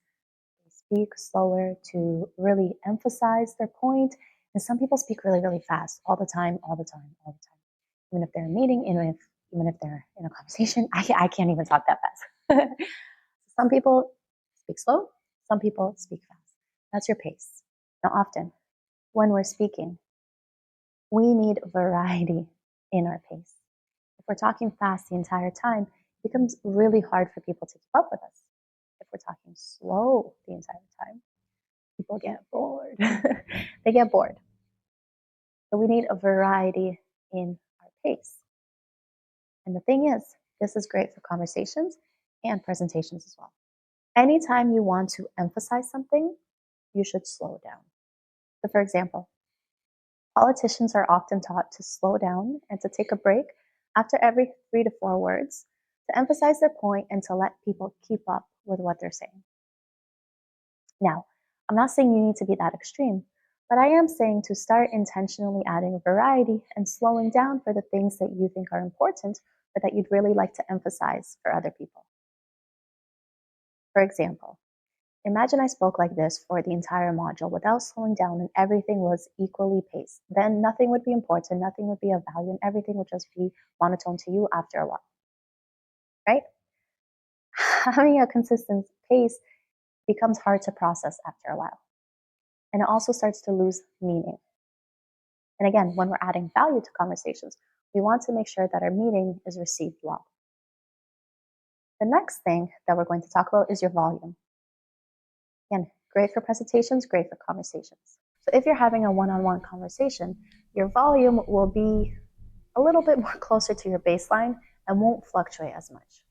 they speak slower to really emphasize their point, and some people speak really, really fast all the time, all the time, all the time. Even if they're in a meeting, even if they're in a conversation, I can't even talk that fast. Some people speak slow, some people speak fast. That's your pace. Now, often when we're speaking, we need variety in our pace. If we're talking fast the entire time, it becomes really hard for people to keep up with us. If we're talking slow the entire time, people get bored. They get bored. So we need a variety in our pace. And the thing is, this is great for conversations and presentations as well. Anytime you want to emphasize something, you should slow down. So, for example, politicians are often taught to slow down and to take a break after every 3 to 4 words to emphasize their point and to let people keep up with what they're saying. Now, I'm not saying you need to be that extreme, but I am saying to start intentionally adding variety and slowing down for the things that you think are important or that you'd really like to emphasize for other people. For example, imagine I spoke like this for the entire module without slowing down and everything was equally paced. Then nothing would be important, nothing would be of value, and everything would just be monotone to you after a while, right? Having a consistent pace becomes hard to process after a while. And it also starts to lose meaning. And again, when we're adding value to conversations, we want to make sure that our meaning is received well. The next thing that we're going to talk about is your volume. Again, great for presentations, great for conversations. So if you're having a one-on-one conversation, your volume will be a little bit more closer to your baseline and won't fluctuate as much,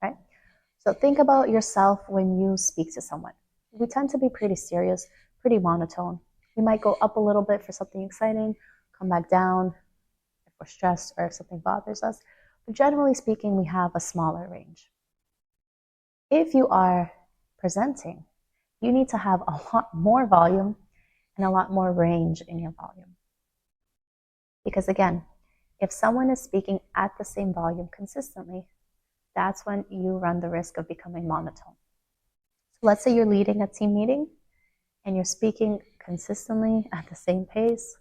right? So think about yourself when you speak to someone. We tend to be pretty serious, pretty monotone. We might go up a little bit for something exciting, come back down if we're stressed or if something bothers us. But generally speaking, we have a smaller range. If you are presenting, you need to have a lot more volume and a lot more range in your volume. Because again, if someone is speaking at the same volume consistently, that's when you run the risk of becoming monotone. So let's say you're leading a team meeting and you're speaking consistently at the same pace,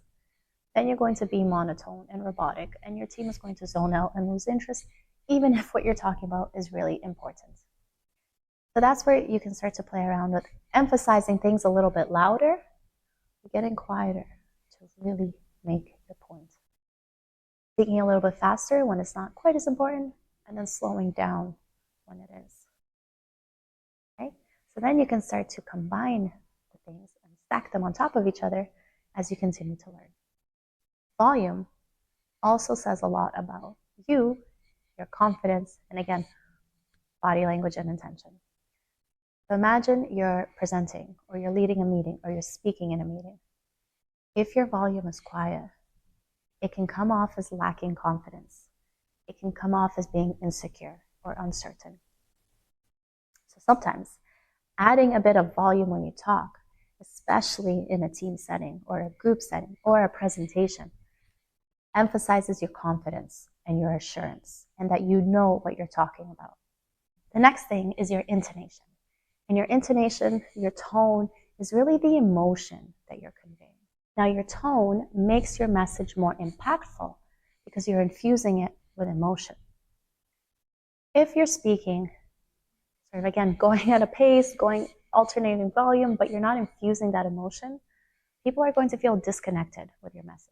then you're going to be monotone and robotic, and your team is going to zone out and lose interest, even if what you're talking about is really important. So that's where you can start to play around with emphasizing things a little bit louder, getting quieter to really make the point. Speaking a little bit faster when it's not quite as important, and then slowing down when it is. Okay? So then you can start to combine the things and stack them on top of each other as you continue to learn. Volume also says a lot about you, your confidence, and again, body language and intention. So imagine you're presenting, or you're leading a meeting, or you're speaking in a meeting. If your volume is quiet, it can come off as lacking confidence. It can come off as being insecure or uncertain. So sometimes adding a bit of volume when you talk, especially in a team setting or a group setting or a presentation, emphasizes your confidence and your assurance and that you know what you're talking about. The next thing is your intonation. And your intonation, your tone, is really the emotion that you're conveying. Now, your tone makes your message more impactful because you're infusing it with emotion. If you're speaking, sort of again, going at a pace, going alternating volume, but you're not infusing that emotion, people are going to feel disconnected with your message.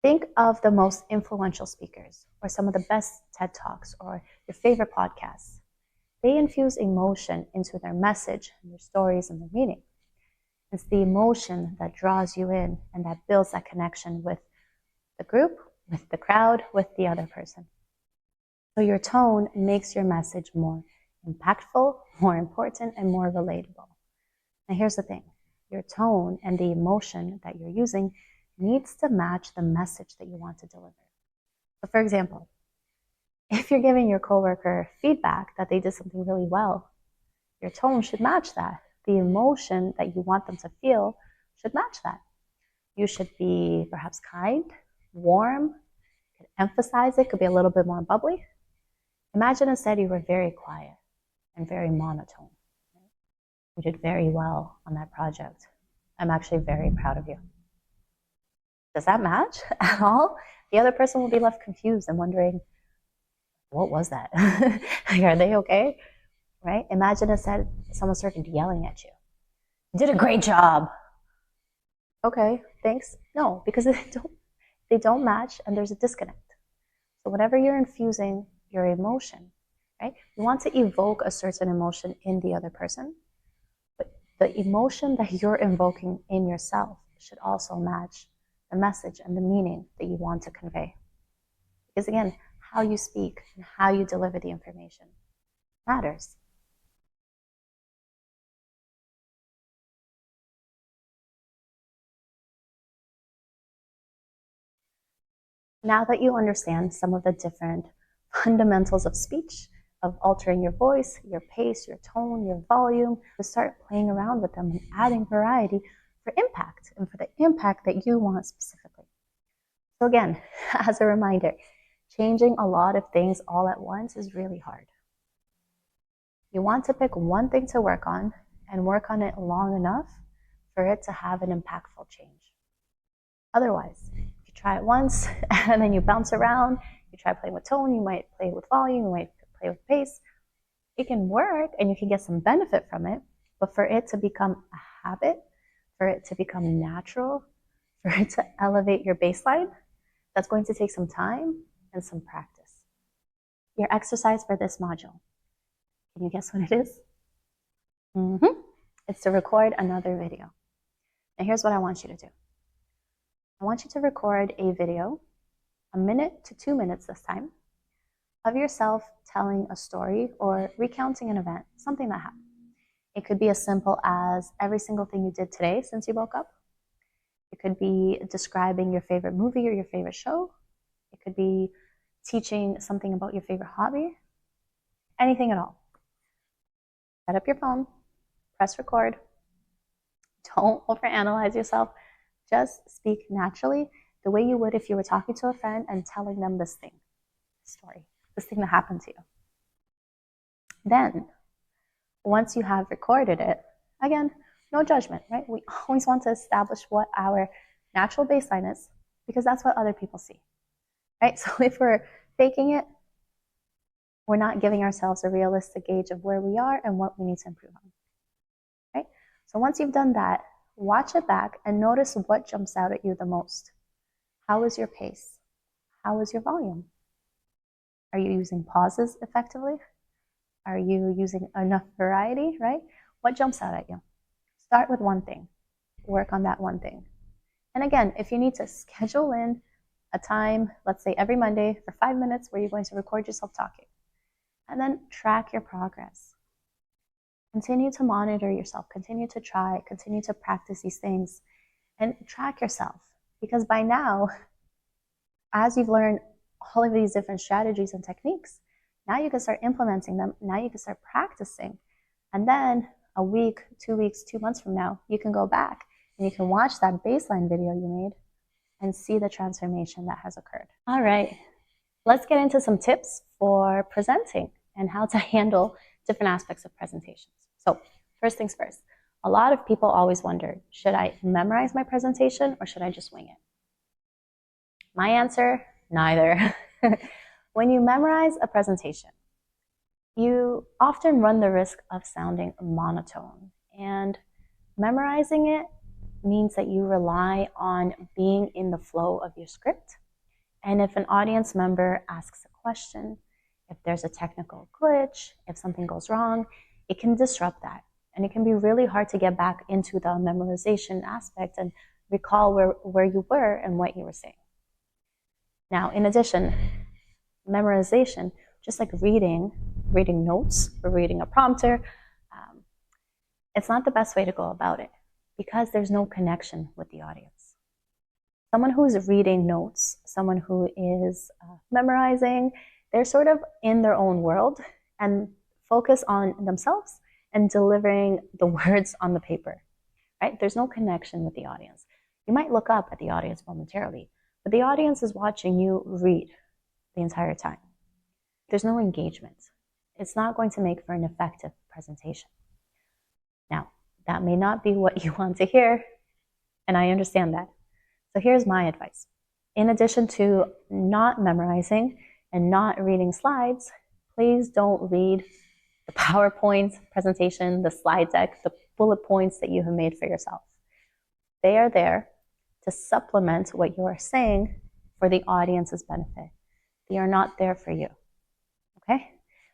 Think of the most influential speakers or some of the best TED Talks or your favorite podcasts. They infuse emotion into their message and their stories and their meaning. It's the emotion that draws you in and that builds that connection with the group, with the crowd, with the other person. So your tone makes your message more impactful, more important, and more relatable. Now here's the thing. Your tone and the emotion that you're using needs to match the message that you want to deliver. So for example, if you're giving your coworker feedback that they did something really well, your tone should match that. The emotion that you want them to feel should match that. You should be perhaps kind, warm, could emphasize it, could be a little bit more bubbly. Imagine instead you were very quiet and very monotone. You did very well on that project. I'm actually very proud of you. Does that match at all? The other person will be left confused and wondering, what was that? Are they okay? Right? Imagine instead someone started yelling at you. You did a great job. Okay, thanks. No, because they don't match and there's a disconnect. So whenever you're infusing your emotion, right? You want to evoke a certain emotion in the other person, but the emotion that you're invoking in yourself should also match the message and the meaning that you want to convey. Because again, how you speak and how you deliver the information matters. Now that you understand some of the different fundamentals of speech, of altering your voice, your pace, your tone, your volume, to start playing around with them and adding variety for impact and for the impact that you want specifically. So again, as a reminder, changing a lot of things all at once is really hard. You want to pick one thing to work on and work on it long enough for it to have an impactful change. Otherwise, if you try it once and then you bounce around, you try playing with tone, you might play with volume, you might play with pace. It can work and you can get some benefit from it, but for it to become a habit, for it to become natural, for it to elevate your baseline, that's going to take some time and some practice. Your exercise for this module, can you guess what it is? It's to record another video. Now here's what I want you to do. I want you to record a video, 1 minute to 2 minutes this time, of yourself telling a story or recounting an event, something that happened. It could be as simple as every single thing you did today since you woke up. It could be describing your favorite movie or your favorite show. It could be teaching something about your favorite hobby. Anything at all. Set up your phone, press record. Don't overanalyze yourself. Just speak naturally the way you would if you were talking to a friend and telling them this story, this thing that happened to you. Then, once you have recorded it, again, no judgment, right? We always want to establish what our natural baseline is because that's what other people see, right? So if we're faking it, we're not giving ourselves a realistic gauge of where we are and what we need to improve on, right? So once you've done that, watch it back and notice what jumps out at you the most. How is your pace? How is your volume? Are you using pauses effectively? Are you using enough variety, right? What jumps out at you? Start with one thing. Work on that one thing. And again, if you need to schedule in a time, let's say every Monday for 5 minutes where you're going to record yourself talking, and then track your progress. Continue to monitor yourself, continue to try, continue to practice these things, and track yourself. Because by now, as you've learned all of these different strategies and techniques, now you can start implementing them. Now you can start practicing. And then a week, 2 weeks, 2 months from now, you can go back and you can watch that baseline video you made and see the transformation that has occurred. All right, let's get into some tips for presenting and how to handle different aspects of presentations. So first things first, a lot of people always wonder, should I memorize my presentation or should I just wing it? My answer, neither. When you memorize a presentation, you often run the risk of sounding monotone. And memorizing it means that you rely on being in the flow of your script. And if an audience member asks a question, if there's a technical glitch, if something goes wrong, it can disrupt that. And it can be really hard to get back into the memorization aspect and recall where you were and what you were saying. Now, in addition, memorization, just like reading notes or reading a prompter, it's not the best way to go about it because there's no connection with the audience. Someone who's reading notes, someone who is memorizing, they're sort of in their own world and focus on themselves and delivering the words on the paper, right? There's no connection with the audience. You might look up at the audience momentarily, but the audience is watching you read the entire time. There's no engagement. It's not going to make for an effective presentation. Now, that may not be what you want to hear, and I understand that. So here's my advice. In addition to not memorizing and not reading slides, please don't read the PowerPoint presentation, the slide deck, the bullet points that you have made for yourself. They are there to supplement what you are saying for the audience's benefit. They are not there for you. Okay?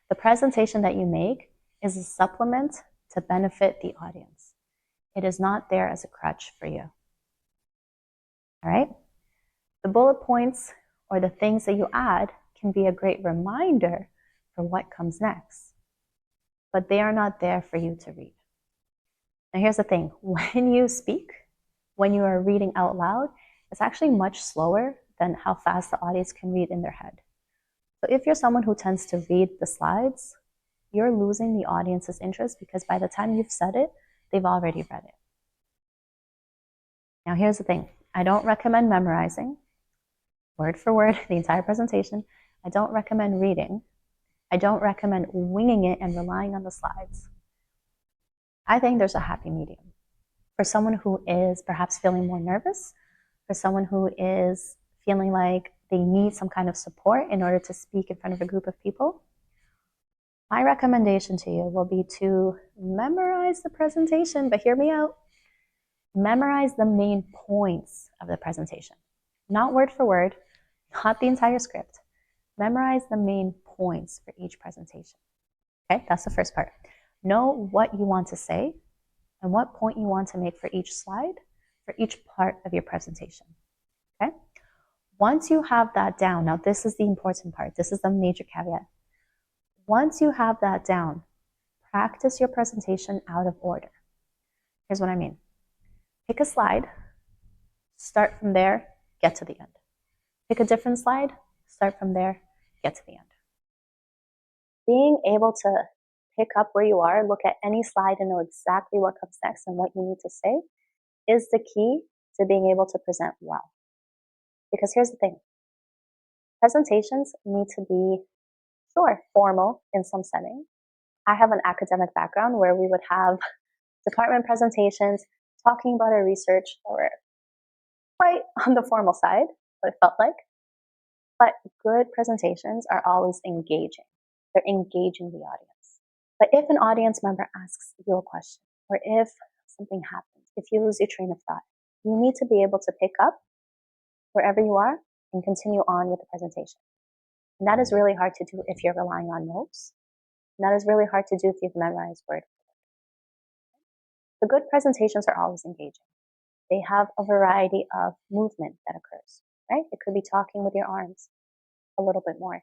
The presentation that you make is a supplement to benefit the audience. It is not there as a crutch for you. All right? The bullet points or the things that you add can be a great reminder for what comes next, but they are not there for you to read. Now, here's the thing. When you speak, when you are reading out loud, it's actually much slower than how fast the audience can read in their head. So if you're someone who tends to read the slides, you're losing the audience's interest because by the time you've said it, they've already read it. Now, here's the thing. I don't recommend memorizing word for word the entire presentation. I don't recommend reading. I don't recommend winging it and relying on the slides. I think there's a happy medium. For someone who is perhaps feeling more nervous, for someone who is feeling like they need some kind of support in order to speak in front of a group of people, my recommendation to you will be to memorize the presentation, but hear me out. Memorize the main points of the presentation. Not word for word, not the entire script. Memorize the main points for each presentation. Okay, that's the first part. Know what you want to say and what point you want to make for each slide, for each part of your presentation. Okay? Once you have that down, now this is the important part. This is the major caveat. Once you have that down, practice your presentation out of order. Here's what I mean. Pick a slide, start from there, get to the end. Pick a different slide, start from there, get to the end. Being able to pick up where you are, look at any slide and know exactly what comes next and what you need to say is the key to being able to present well. Because here's the thing. Presentations need to be, sure, formal in some setting. I have an academic background where we would have department presentations talking about our research that were quite on the formal side, what it felt like. But good presentations are always engaging. They're engaging the audience. But if an audience member asks you a question, or if something happens, if you lose your train of thought, you need to be able to pick up wherever you are and continue on with the presentation. And that is really hard to do if you're relying on notes. And that is really hard to do if you've memorized word for word. The good presentations are always engaging. They have a variety of movement that occurs, right? It could be talking with your arms a little bit more.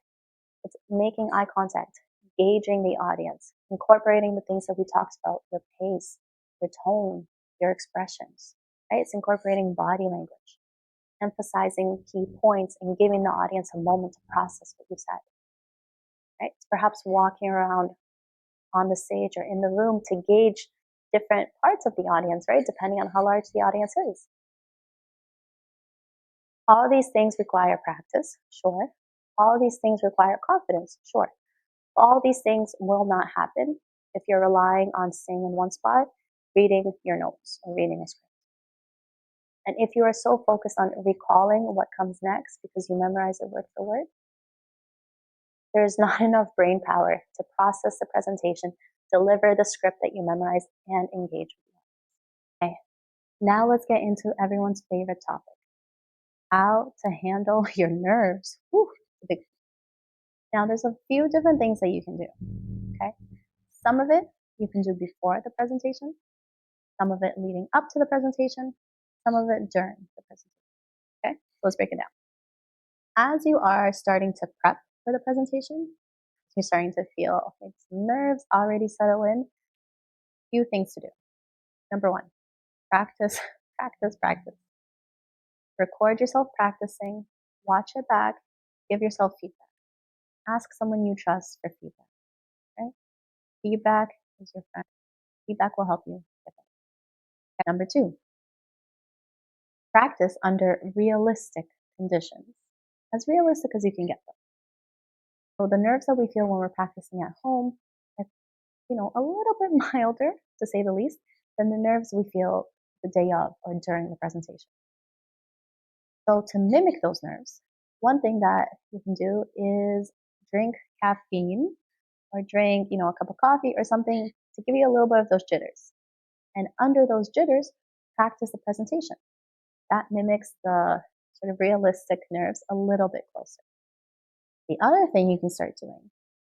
It's making eye contact, gauging the audience, incorporating the things that we talked about, your pace, your tone, your expressions, right? It's incorporating body language, emphasizing key points and giving the audience a moment to process what you said, right? It's perhaps walking around on the stage or in the room to gauge different parts of the audience, right? Depending on how large the audience is. All of these things require practice, sure. All of these things require confidence, sure. All of these things will not happen if you're relying on staying in one spot, reading your notes or reading a script. And if you are so focused on recalling what comes next because you memorize it word for word, there's not enough brain power to process the presentation, deliver the script that you memorized, and engage with it. Okay. Now let's get into everyone's favorite topic, how to handle your nerves. Whew, now there's a few different things that you can do, okay? Some of it you can do before the presentation, some of it leading up to the presentation, some of it during the presentation, okay? So let's break it down. As you are starting to prep for the presentation, you're starting to feel like some nerves already settle in. Few things to do. Number one, practice, practice, practice. Record yourself practicing, watch it back, give yourself feedback. Ask someone you trust for feedback. Right? Feedback is your friend. Feedback will help you get better. Okay. Number two, practice under realistic conditions, as realistic as you can get them. So the nerves that we feel when we're practicing at home are, a little bit milder, to say the least, than the nerves we feel the day of or during the presentation. So to mimic those nerves, one thing that you can do is drink caffeine or drink, a cup of coffee or something to give you a little bit of those jitters. And under those jitters, practice the presentation. That mimics the sort of realistic nerves a little bit closer. The other thing you can start doing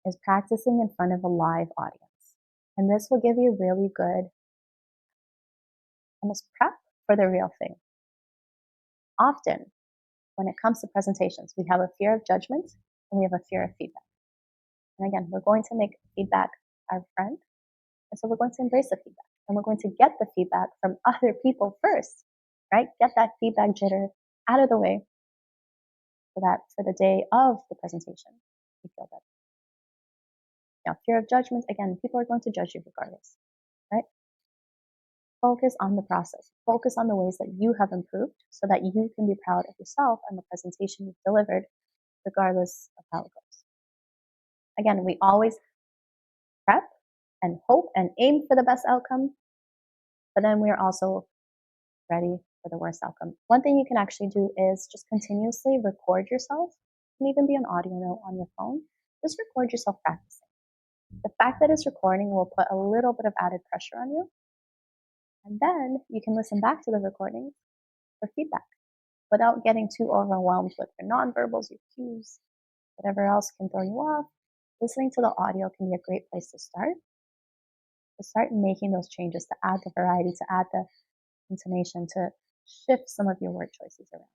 is practicing in front of a live audience. And this will give you really good, almost prep for the real thing. Often, when it comes to presentations, we have a fear of judgment and we have a fear of feedback. And again, we're going to make feedback our friend. And so we're going to embrace the feedback and we're going to get the feedback from other people first, right? Get that feedback jitter out of the way so that for the day of the presentation, you feel better. Now, fear of judgment, again, people are going to judge you regardless, right? Focus on the process. Focus on the ways that you have improved so that you can be proud of yourself and the presentation you've delivered, regardless of how it goes. Again, we always prep and hope and aim for the best outcome, but then we're also ready for the worst outcome. One thing you can actually do is just continuously record yourself. It can even be an audio note on your phone. Just record yourself practicing. The fact that it's recording will put a little bit of added pressure on you. And then you can listen back to the recording for feedback without getting too overwhelmed with your nonverbals, your cues, whatever else can throw you off. Listening to the audio can be a great place to start. To start making those changes, to add the variety, to add the intonation, to shift some of your word choices around.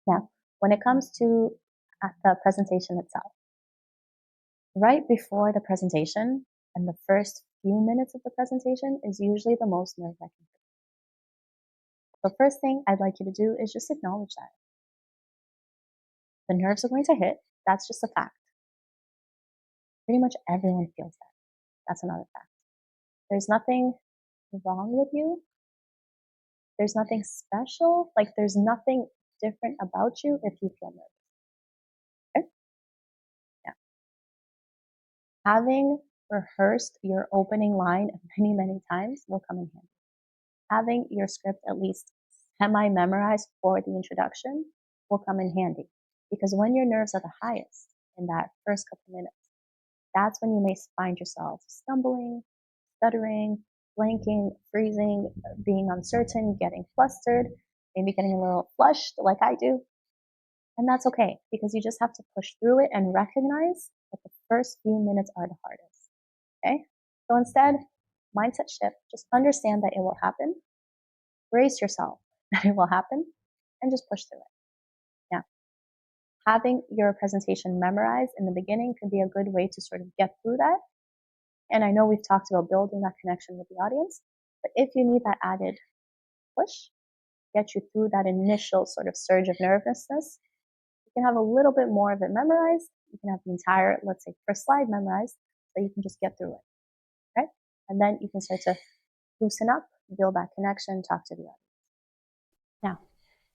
Now, when it comes to the presentation itself, right before the presentation and the first few minutes of the presentation is usually the most nerve-wracking. The first thing I'd like you to do is just acknowledge that. The nerves are going to hit. That's just a fact. Pretty much everyone feels that. That's another fact. There's nothing wrong with you. There's nothing special. Like there's nothing different about you if you feel nervous. Okay? Yeah. Having rehearsed your opening line many, many times will come in handy. Having your script at least semi-memorized for the introduction will come in handy. Because when your nerves are the highest in that first couple minutes, that's when you may find yourself stumbling, stuttering, blanking, freezing, being uncertain, getting flustered, maybe getting a little flushed like I do. And that's okay because you just have to push through it and recognize that the first few minutes are the hardest. Okay? So instead, mindset shift, just understand that it will happen. Brace yourself that it will happen and just push through it. Now, having your presentation memorized in the beginning could be a good way to sort of get through that. And I know we've talked about building that connection with the audience, but if you need that added push, get you through that initial sort of surge of nervousness, you can have a little bit more of it memorized. You can have the entire, let's say, first slide memorized, so you can just get through it, right? And then you can start to loosen up, build that connection, talk to the audience. Now,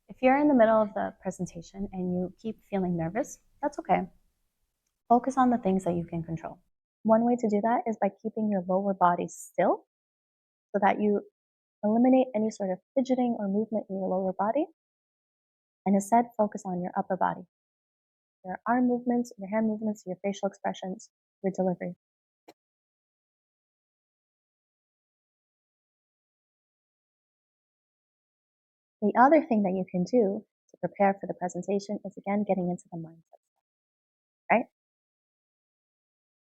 if you're in the middle of the presentation and you keep feeling nervous, that's okay. Focus on the things that you can control. One way to do that is by keeping your lower body still so that you eliminate any sort of fidgeting or movement in your lower body and instead focus on your upper body. Your arm movements, your hand movements, your facial expressions, your delivery. The other thing that you can do to prepare for the presentation is, again, getting into the mindset, right?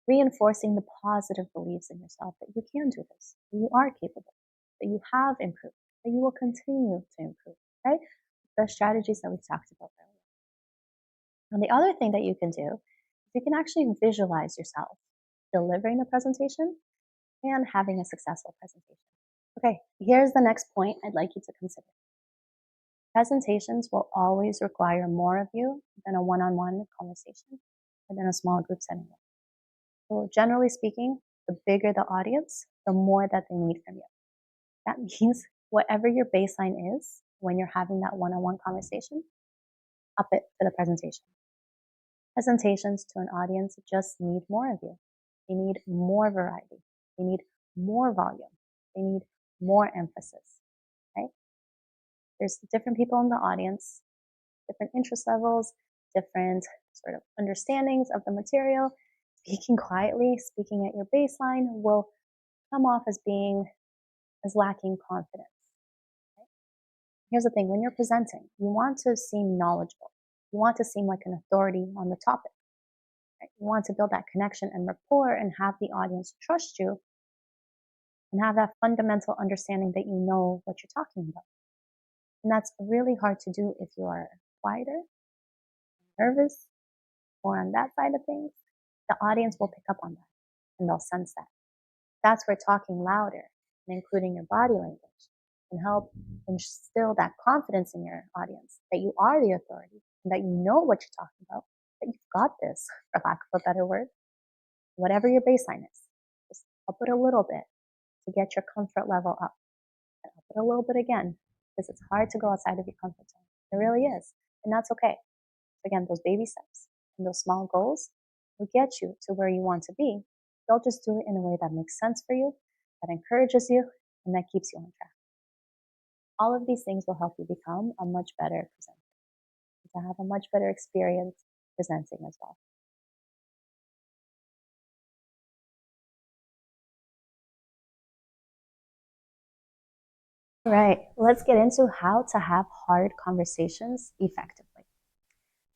Reinforcing the positive beliefs in yourself that you can do this, that you are capable, that you have improved, that you will continue to improve, right? The strategies that we talked about earlier. And the other thing that you can do is you can actually visualize yourself delivering the presentation and having a successful presentation. Okay, here's the next point I'd like you to consider. Presentations will always require more of you than a one-on-one conversation or than a small group setting. So generally speaking, the bigger the audience, the more that they need from you. That means whatever your baseline is when you're having that one-on-one conversation, up it to the presentation. Presentations to an audience just need more of you. They need more variety. They need more volume. They need more emphasis, right? There's different people in the audience, different interest levels, different sort of understandings of the material. Speaking quietly, speaking at your baseline will come off as being as lacking confidence. Right? Here's the thing, when you're presenting, you want to seem knowledgeable. You want to seem like an authority on the topic. Right? You want to build that connection and rapport and have the audience trust you and have that fundamental understanding that you know what you're talking about. And that's really hard to do if you are quieter, nervous, or on that side of things. The audience will pick up on that and they'll sense that. That's where talking louder and including your body language can help instill that confidence in your audience that you are the authority and that you know what you're talking about, that you've got this, for lack of a better word. Whatever your baseline is, just up it a little bit to get your comfort level up. And up it a little bit again, because it's hard to go outside of your comfort zone. It really is. And that's okay. Again, those baby steps and those small goals will get you to where you want to be. They'll just do it in a way that makes sense for you, that encourages you, and that keeps you on track. All of these things will help you become a much better presenter, to have a much better experience presenting as well. All right, let's get into how to have hard conversations effectively.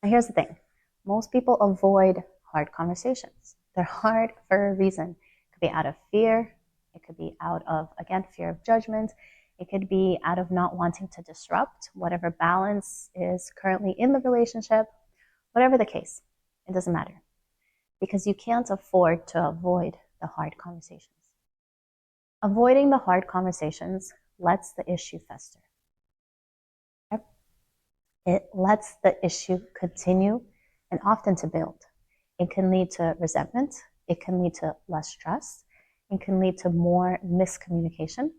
Now, here's the thing. Most people avoid hard conversations. They're hard for a reason. It could be out of fear. It could be out of, again, fear of judgment. It could be out of not wanting to disrupt whatever balance is currently in the relationship. Whatever the case, it doesn't matter. Because you can't afford to avoid the hard conversations. Avoiding the hard conversations lets the issue fester. It lets the issue continue and often to build. It can lead to resentment. It can lead to less trust. It can lead to more miscommunication.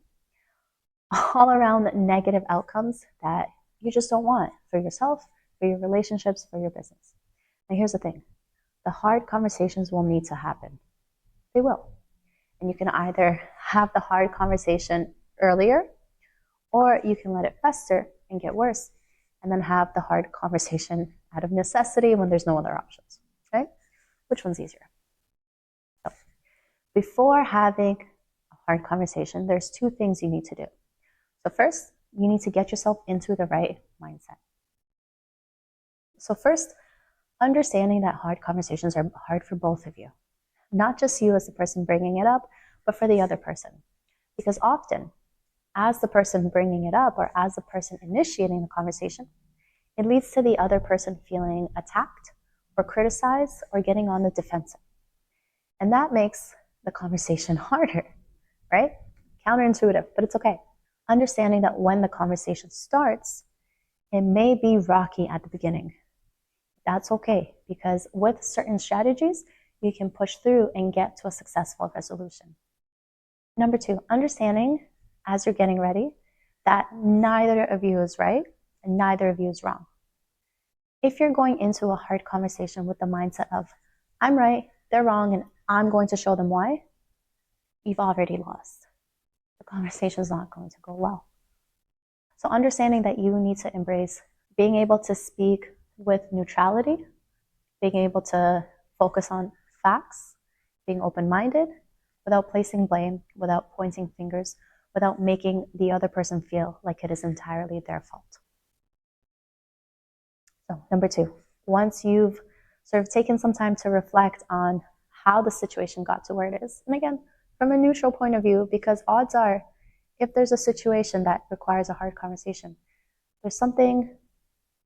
All around negative outcomes that you just don't want for yourself, for your relationships, for your business. Now here's the thing. The hard conversations will need to happen. They will. And you can either have the hard conversation earlier, or you can let it fester and get worse, and then have the hard conversation out of necessity when there's no other options, okay? Which one's easier? So, before having a hard conversation, there's two things you need to do. So first, you need to get yourself into the right mindset. So first, understanding that hard conversations are hard for both of you. Not just you as the person bringing it up, but for the other person. Because often, as the person bringing it up or as the person initiating the conversation, it leads to the other person feeling attacked or criticized or getting on the defensive. And that makes the conversation harder, right? Counterintuitive, but it's okay. Understanding that when the conversation starts, it may be rocky at the beginning. That's okay, because with certain strategies, you can push through and get to a successful resolution. Number two, understanding as you're getting ready that neither of you is right and neither of you is wrong. If you're going into a hard conversation with the mindset of, I'm right, they're wrong, and I'm going to show them why, you've already lost. The conversation is not going to go well. So understanding that you need to embrace being able to speak with neutrality, being able to focus on facts, being open-minded, without placing blame, without pointing fingers, without making the other person feel like it is entirely their fault. So, number 2, once you've sort of taken some time to reflect on how the situation got to where it is, and again, from a neutral point of view, because odds are, if there's a situation that requires a hard conversation, there's something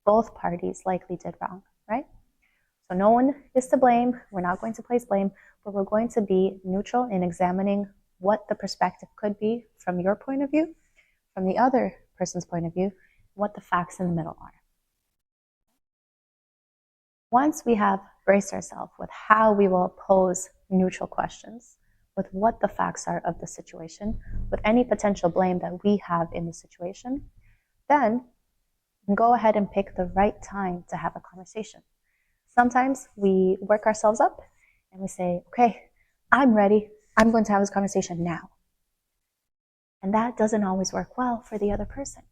both parties likely did wrong, right? So no one is to blame. We're not going to place blame, but we're going to be neutral in examining what the perspective could be from your point of view, from the other person's point of view, what the facts in the middle are. Once we have braced ourselves with how we will pose neutral questions, with what the facts are of the situation, with any potential blame that we have in the situation, then go ahead and pick the right time to have a conversation. Sometimes we work ourselves up and we say, okay, I'm ready. I'm going to have this conversation now. And that doesn't always work well for the other person.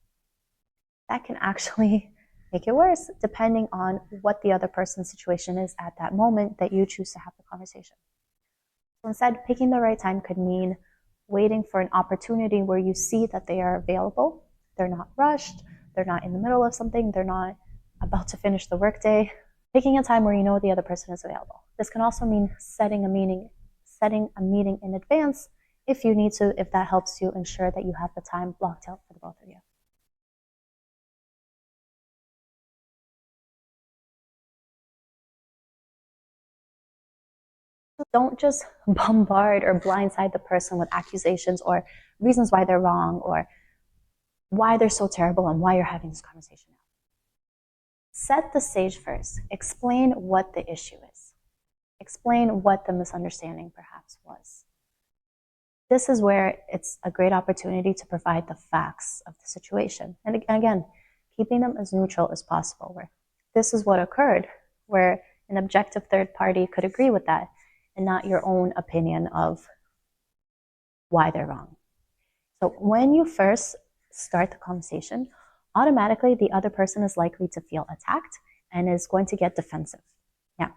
That can actually make it worse depending on what the other person's situation is at that moment that you choose to have the conversation. So instead, picking the right time could mean waiting for an opportunity where you see that they are available. They're not rushed. They're not in the middle of something. They're not about to finish the workday. Picking a time where you know the other person is available. This can also mean setting a meeting in advance if you need to, if that helps you ensure that you have the time blocked out for the both of you. Don't just bombard or blindside the person with accusations or reasons why they're wrong or why they're so terrible and why you're having this conversation now. Set the stage first. Explain what the issue is. Explain what the misunderstanding perhaps was. This is where it's a great opportunity to provide the facts of the situation. And again, keeping them as neutral as possible, where this is what occurred, where an objective third party could agree with that and not your own opinion of why they're wrong. So when you first start the conversation, automatically the other person is likely to feel attacked and is going to get defensive. Now,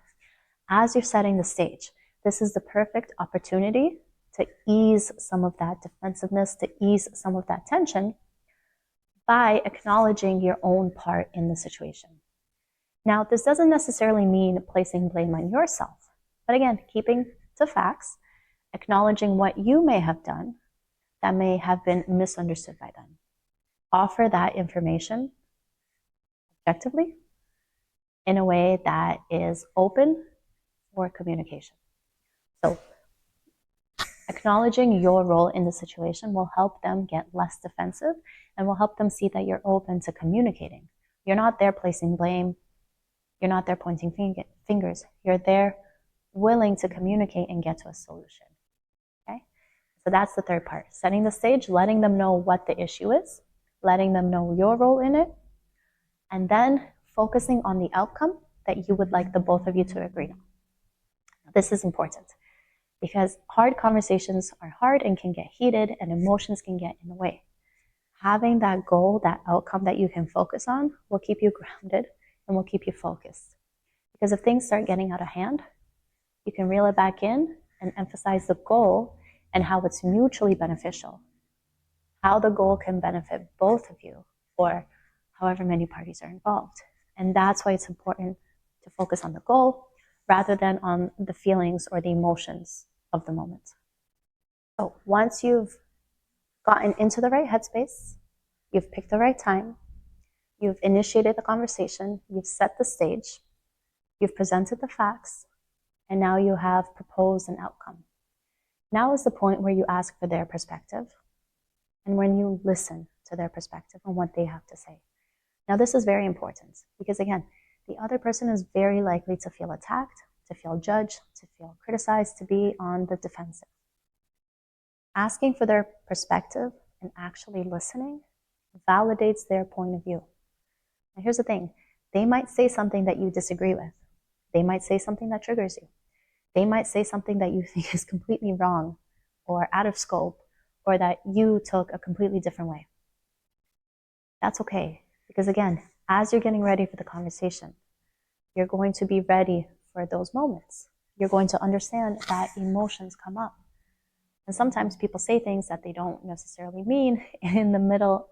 as you're setting the stage, this is the perfect opportunity to ease some of that defensiveness, to ease some of that tension by acknowledging your own part in the situation. Now, this doesn't necessarily mean placing blame on yourself, but again, keeping to facts, acknowledging what you may have done that may have been misunderstood by them. Offer that information objectively in a way that is open for communication. So, acknowledging your role in the situation will help them get less defensive and will help them see that you're open to communicating. You're not there placing blame. You're not there pointing fingers. You're there willing to communicate and get to a solution. Okay? So that's the third part. Setting the stage, letting them know what the issue is, letting them know your role in it, and then focusing on the outcome that you would like the both of you to agree on. This is important because hard conversations are hard and can get heated and emotions can get in the way. Having that goal, that outcome that you can focus on will keep you grounded and will keep you focused. Because if things start getting out of hand, you can reel it back in and emphasize the goal and how it's mutually beneficial, how the goal can benefit both of you or however many parties are involved. And that's why it's important to focus on the goal rather than on the feelings or the emotions of the moment. So once you've gotten into the right headspace, you've picked the right time, you've initiated the conversation, you've set the stage, you've presented the facts, and now you have proposed an outcome. Now is the point where you ask for their perspective and when you listen to their perspective and what they have to say. Now, this is very important because, again, the other person is very likely to feel attacked, to feel judged, to feel criticized, to be on the defensive. Asking for their perspective and actually listening validates their point of view. Now, here's the thing. They might say something that you disagree with. They might say something that triggers you. They might say something that you think is completely wrong or out of scope or that you took a completely different way. That's okay. Because again, as you're getting ready for the conversation, you're going to be ready for those moments. You're going to understand that emotions come up. And sometimes people say things that they don't necessarily mean in the middle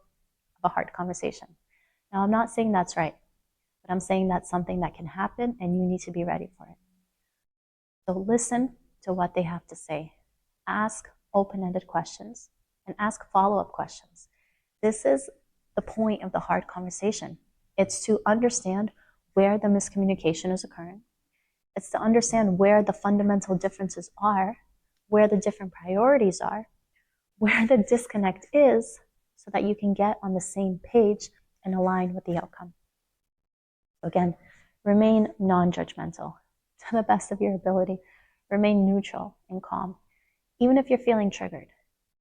of a hard conversation. Now, I'm not saying that's right, but I'm saying that's something that can happen and you need to be ready for it. So listen to what they have to say. Ask open-ended questions and ask follow-up questions. This is the point of the hard conversation. It's to understand where the miscommunication is occurring. It's to understand where the fundamental differences are, where the different priorities are, where the disconnect is, so that you can get on the same page and align with the outcome. Again, remain non-judgmental to the best of your ability. Remain neutral and calm. Even if you're feeling triggered,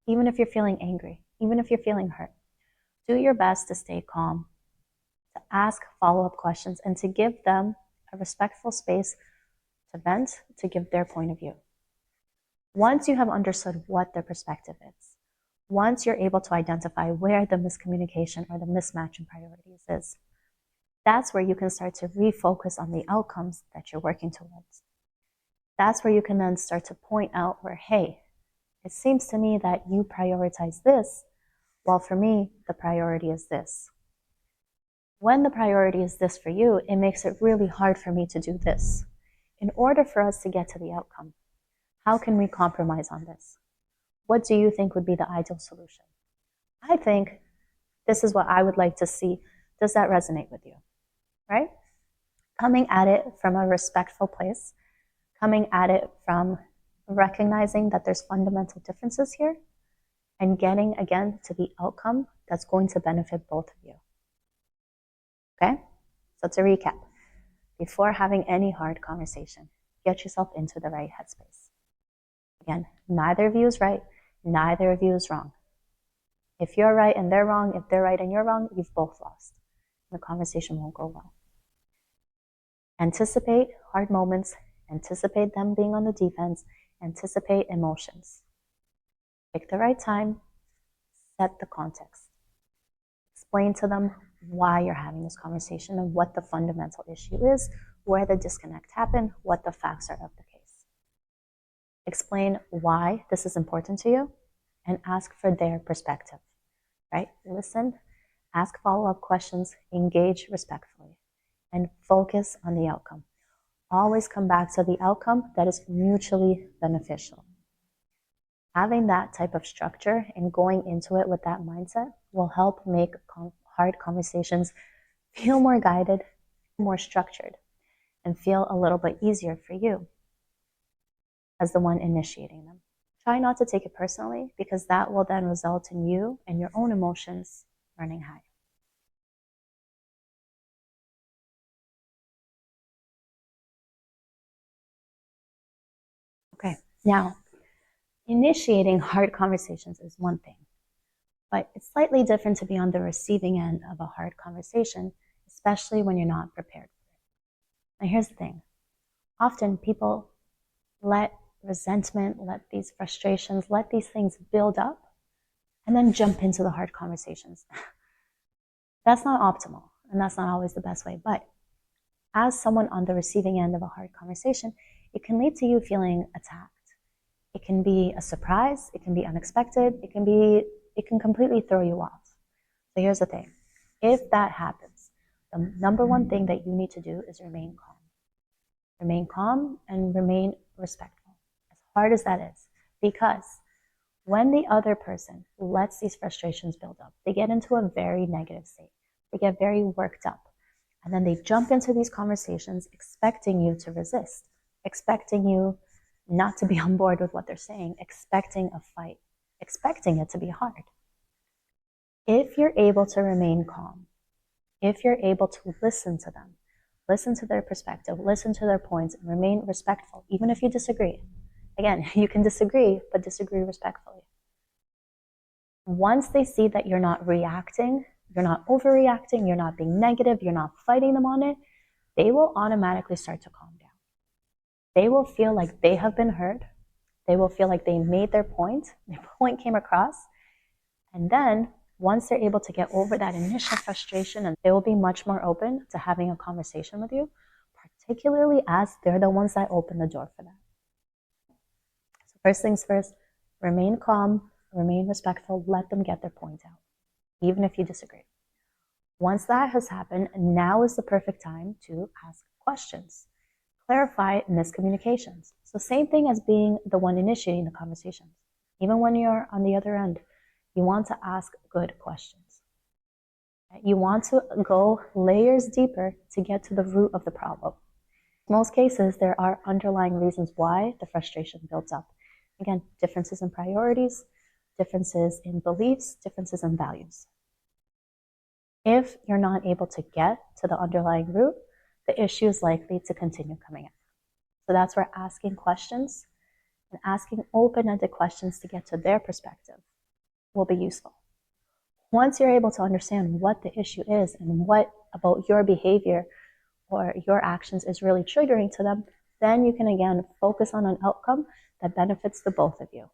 even if you're feeling angry, even if you're feeling hurt, do your best to stay calm, to ask follow-up questions, and to give them a respectful space to vent, to give their point of view. Once you have understood what their perspective is, once you're able to identify where the miscommunication or the mismatch in priorities is, that's where you can start to refocus on the outcomes that you're working towards. That's where you can then start to point out where, hey, it seems to me that you prioritize this, while for me, the priority is this. When the priority is this for you, it makes it really hard for me to do this. In order for us to get to the outcome, how can we compromise on this? What do you think would be the ideal solution? I think this is what I would like to see. Does that resonate with you? Right? Coming at it from a respectful place, coming at it from recognizing that there's fundamental differences here, and getting, again, to the outcome that's going to benefit both of you. Okay? So to recap, before having any hard conversation, get yourself into the right headspace. Again, neither of you is right, neither of you is wrong. If you're right and they're wrong, if they're right and you're wrong, you've both lost. The conversation won't go well. Anticipate hard moments, anticipate them being on the defense, anticipate emotions. Pick the right time, set the context. Explain to them why you're having this conversation and what the fundamental issue is, where the disconnect happened, what the facts are of the case. Explain why this is important to you and ask for their perspective, right? Listen, ask follow-up questions, engage respectfully, and focus on the outcome. Always come back to the outcome that is mutually beneficial. Having that type of structure and going into it with that mindset will help make hard conversations feel more guided, more structured, and feel a little bit easier for you as the one initiating them. Try not to take it personally, because that will then result in you and your own emotions running high. Okay, now, initiating hard conversations is one thing, but it's slightly different to be on the receiving end of a hard conversation, especially when you're not prepared for it. Now, here's the thing. Often people let resentment, let these frustrations, let these things build up, and then jump into the hard conversations. That's not optimal, and that's not always the best way, but as someone on the receiving end of a hard conversation, it can lead to you feeling attacked. It can be a surprise, it can be unexpected, it can completely throw you off. So here's the thing. If that happens, the number one thing that you need to do is remain calm. Remain calm and remain respectful, as hard as that is. Because when the other person lets these frustrations build up, they get into a very negative state. They get very worked up. And then they jump into these conversations expecting you to resist, expecting you not to be on board with what they're saying, expecting a fight, expecting it to be hard. If you're able to remain calm, if you're able to listen to them, listen to their perspective, listen to their points, and remain respectful, even if you disagree. Again, you can disagree, but disagree respectfully. Once they see that you're not reacting, you're not overreacting, you're not being negative, you're not fighting them on it, they will automatically start to calm down. They will feel like they have been heard. They will feel like they made their point came across. And then once they're able to get over that initial frustration, and they will be much more open to having a conversation with you, particularly as they're the ones that open the door for that. So first things first, Remain calm, remain respectful, let them get their point out, even if you disagree. Once that has happened, now is the perfect time to ask questions. Clarify miscommunications. So same thing as being the one initiating the conversation. Even when you're on the other end, you want to ask good questions. You want to go layers deeper to get to the root of the problem. In most cases, there are underlying reasons why the frustration builds up. Again, differences in priorities, differences in beliefs, differences in values. If you're not able to get to the underlying root, the issue is likely to continue coming up. So that's where asking questions and asking open-ended questions to get to their perspective will be useful. Once you're able to understand what the issue is and what about your behavior or your actions is really triggering to them, then you can again focus on an outcome that benefits the both of you.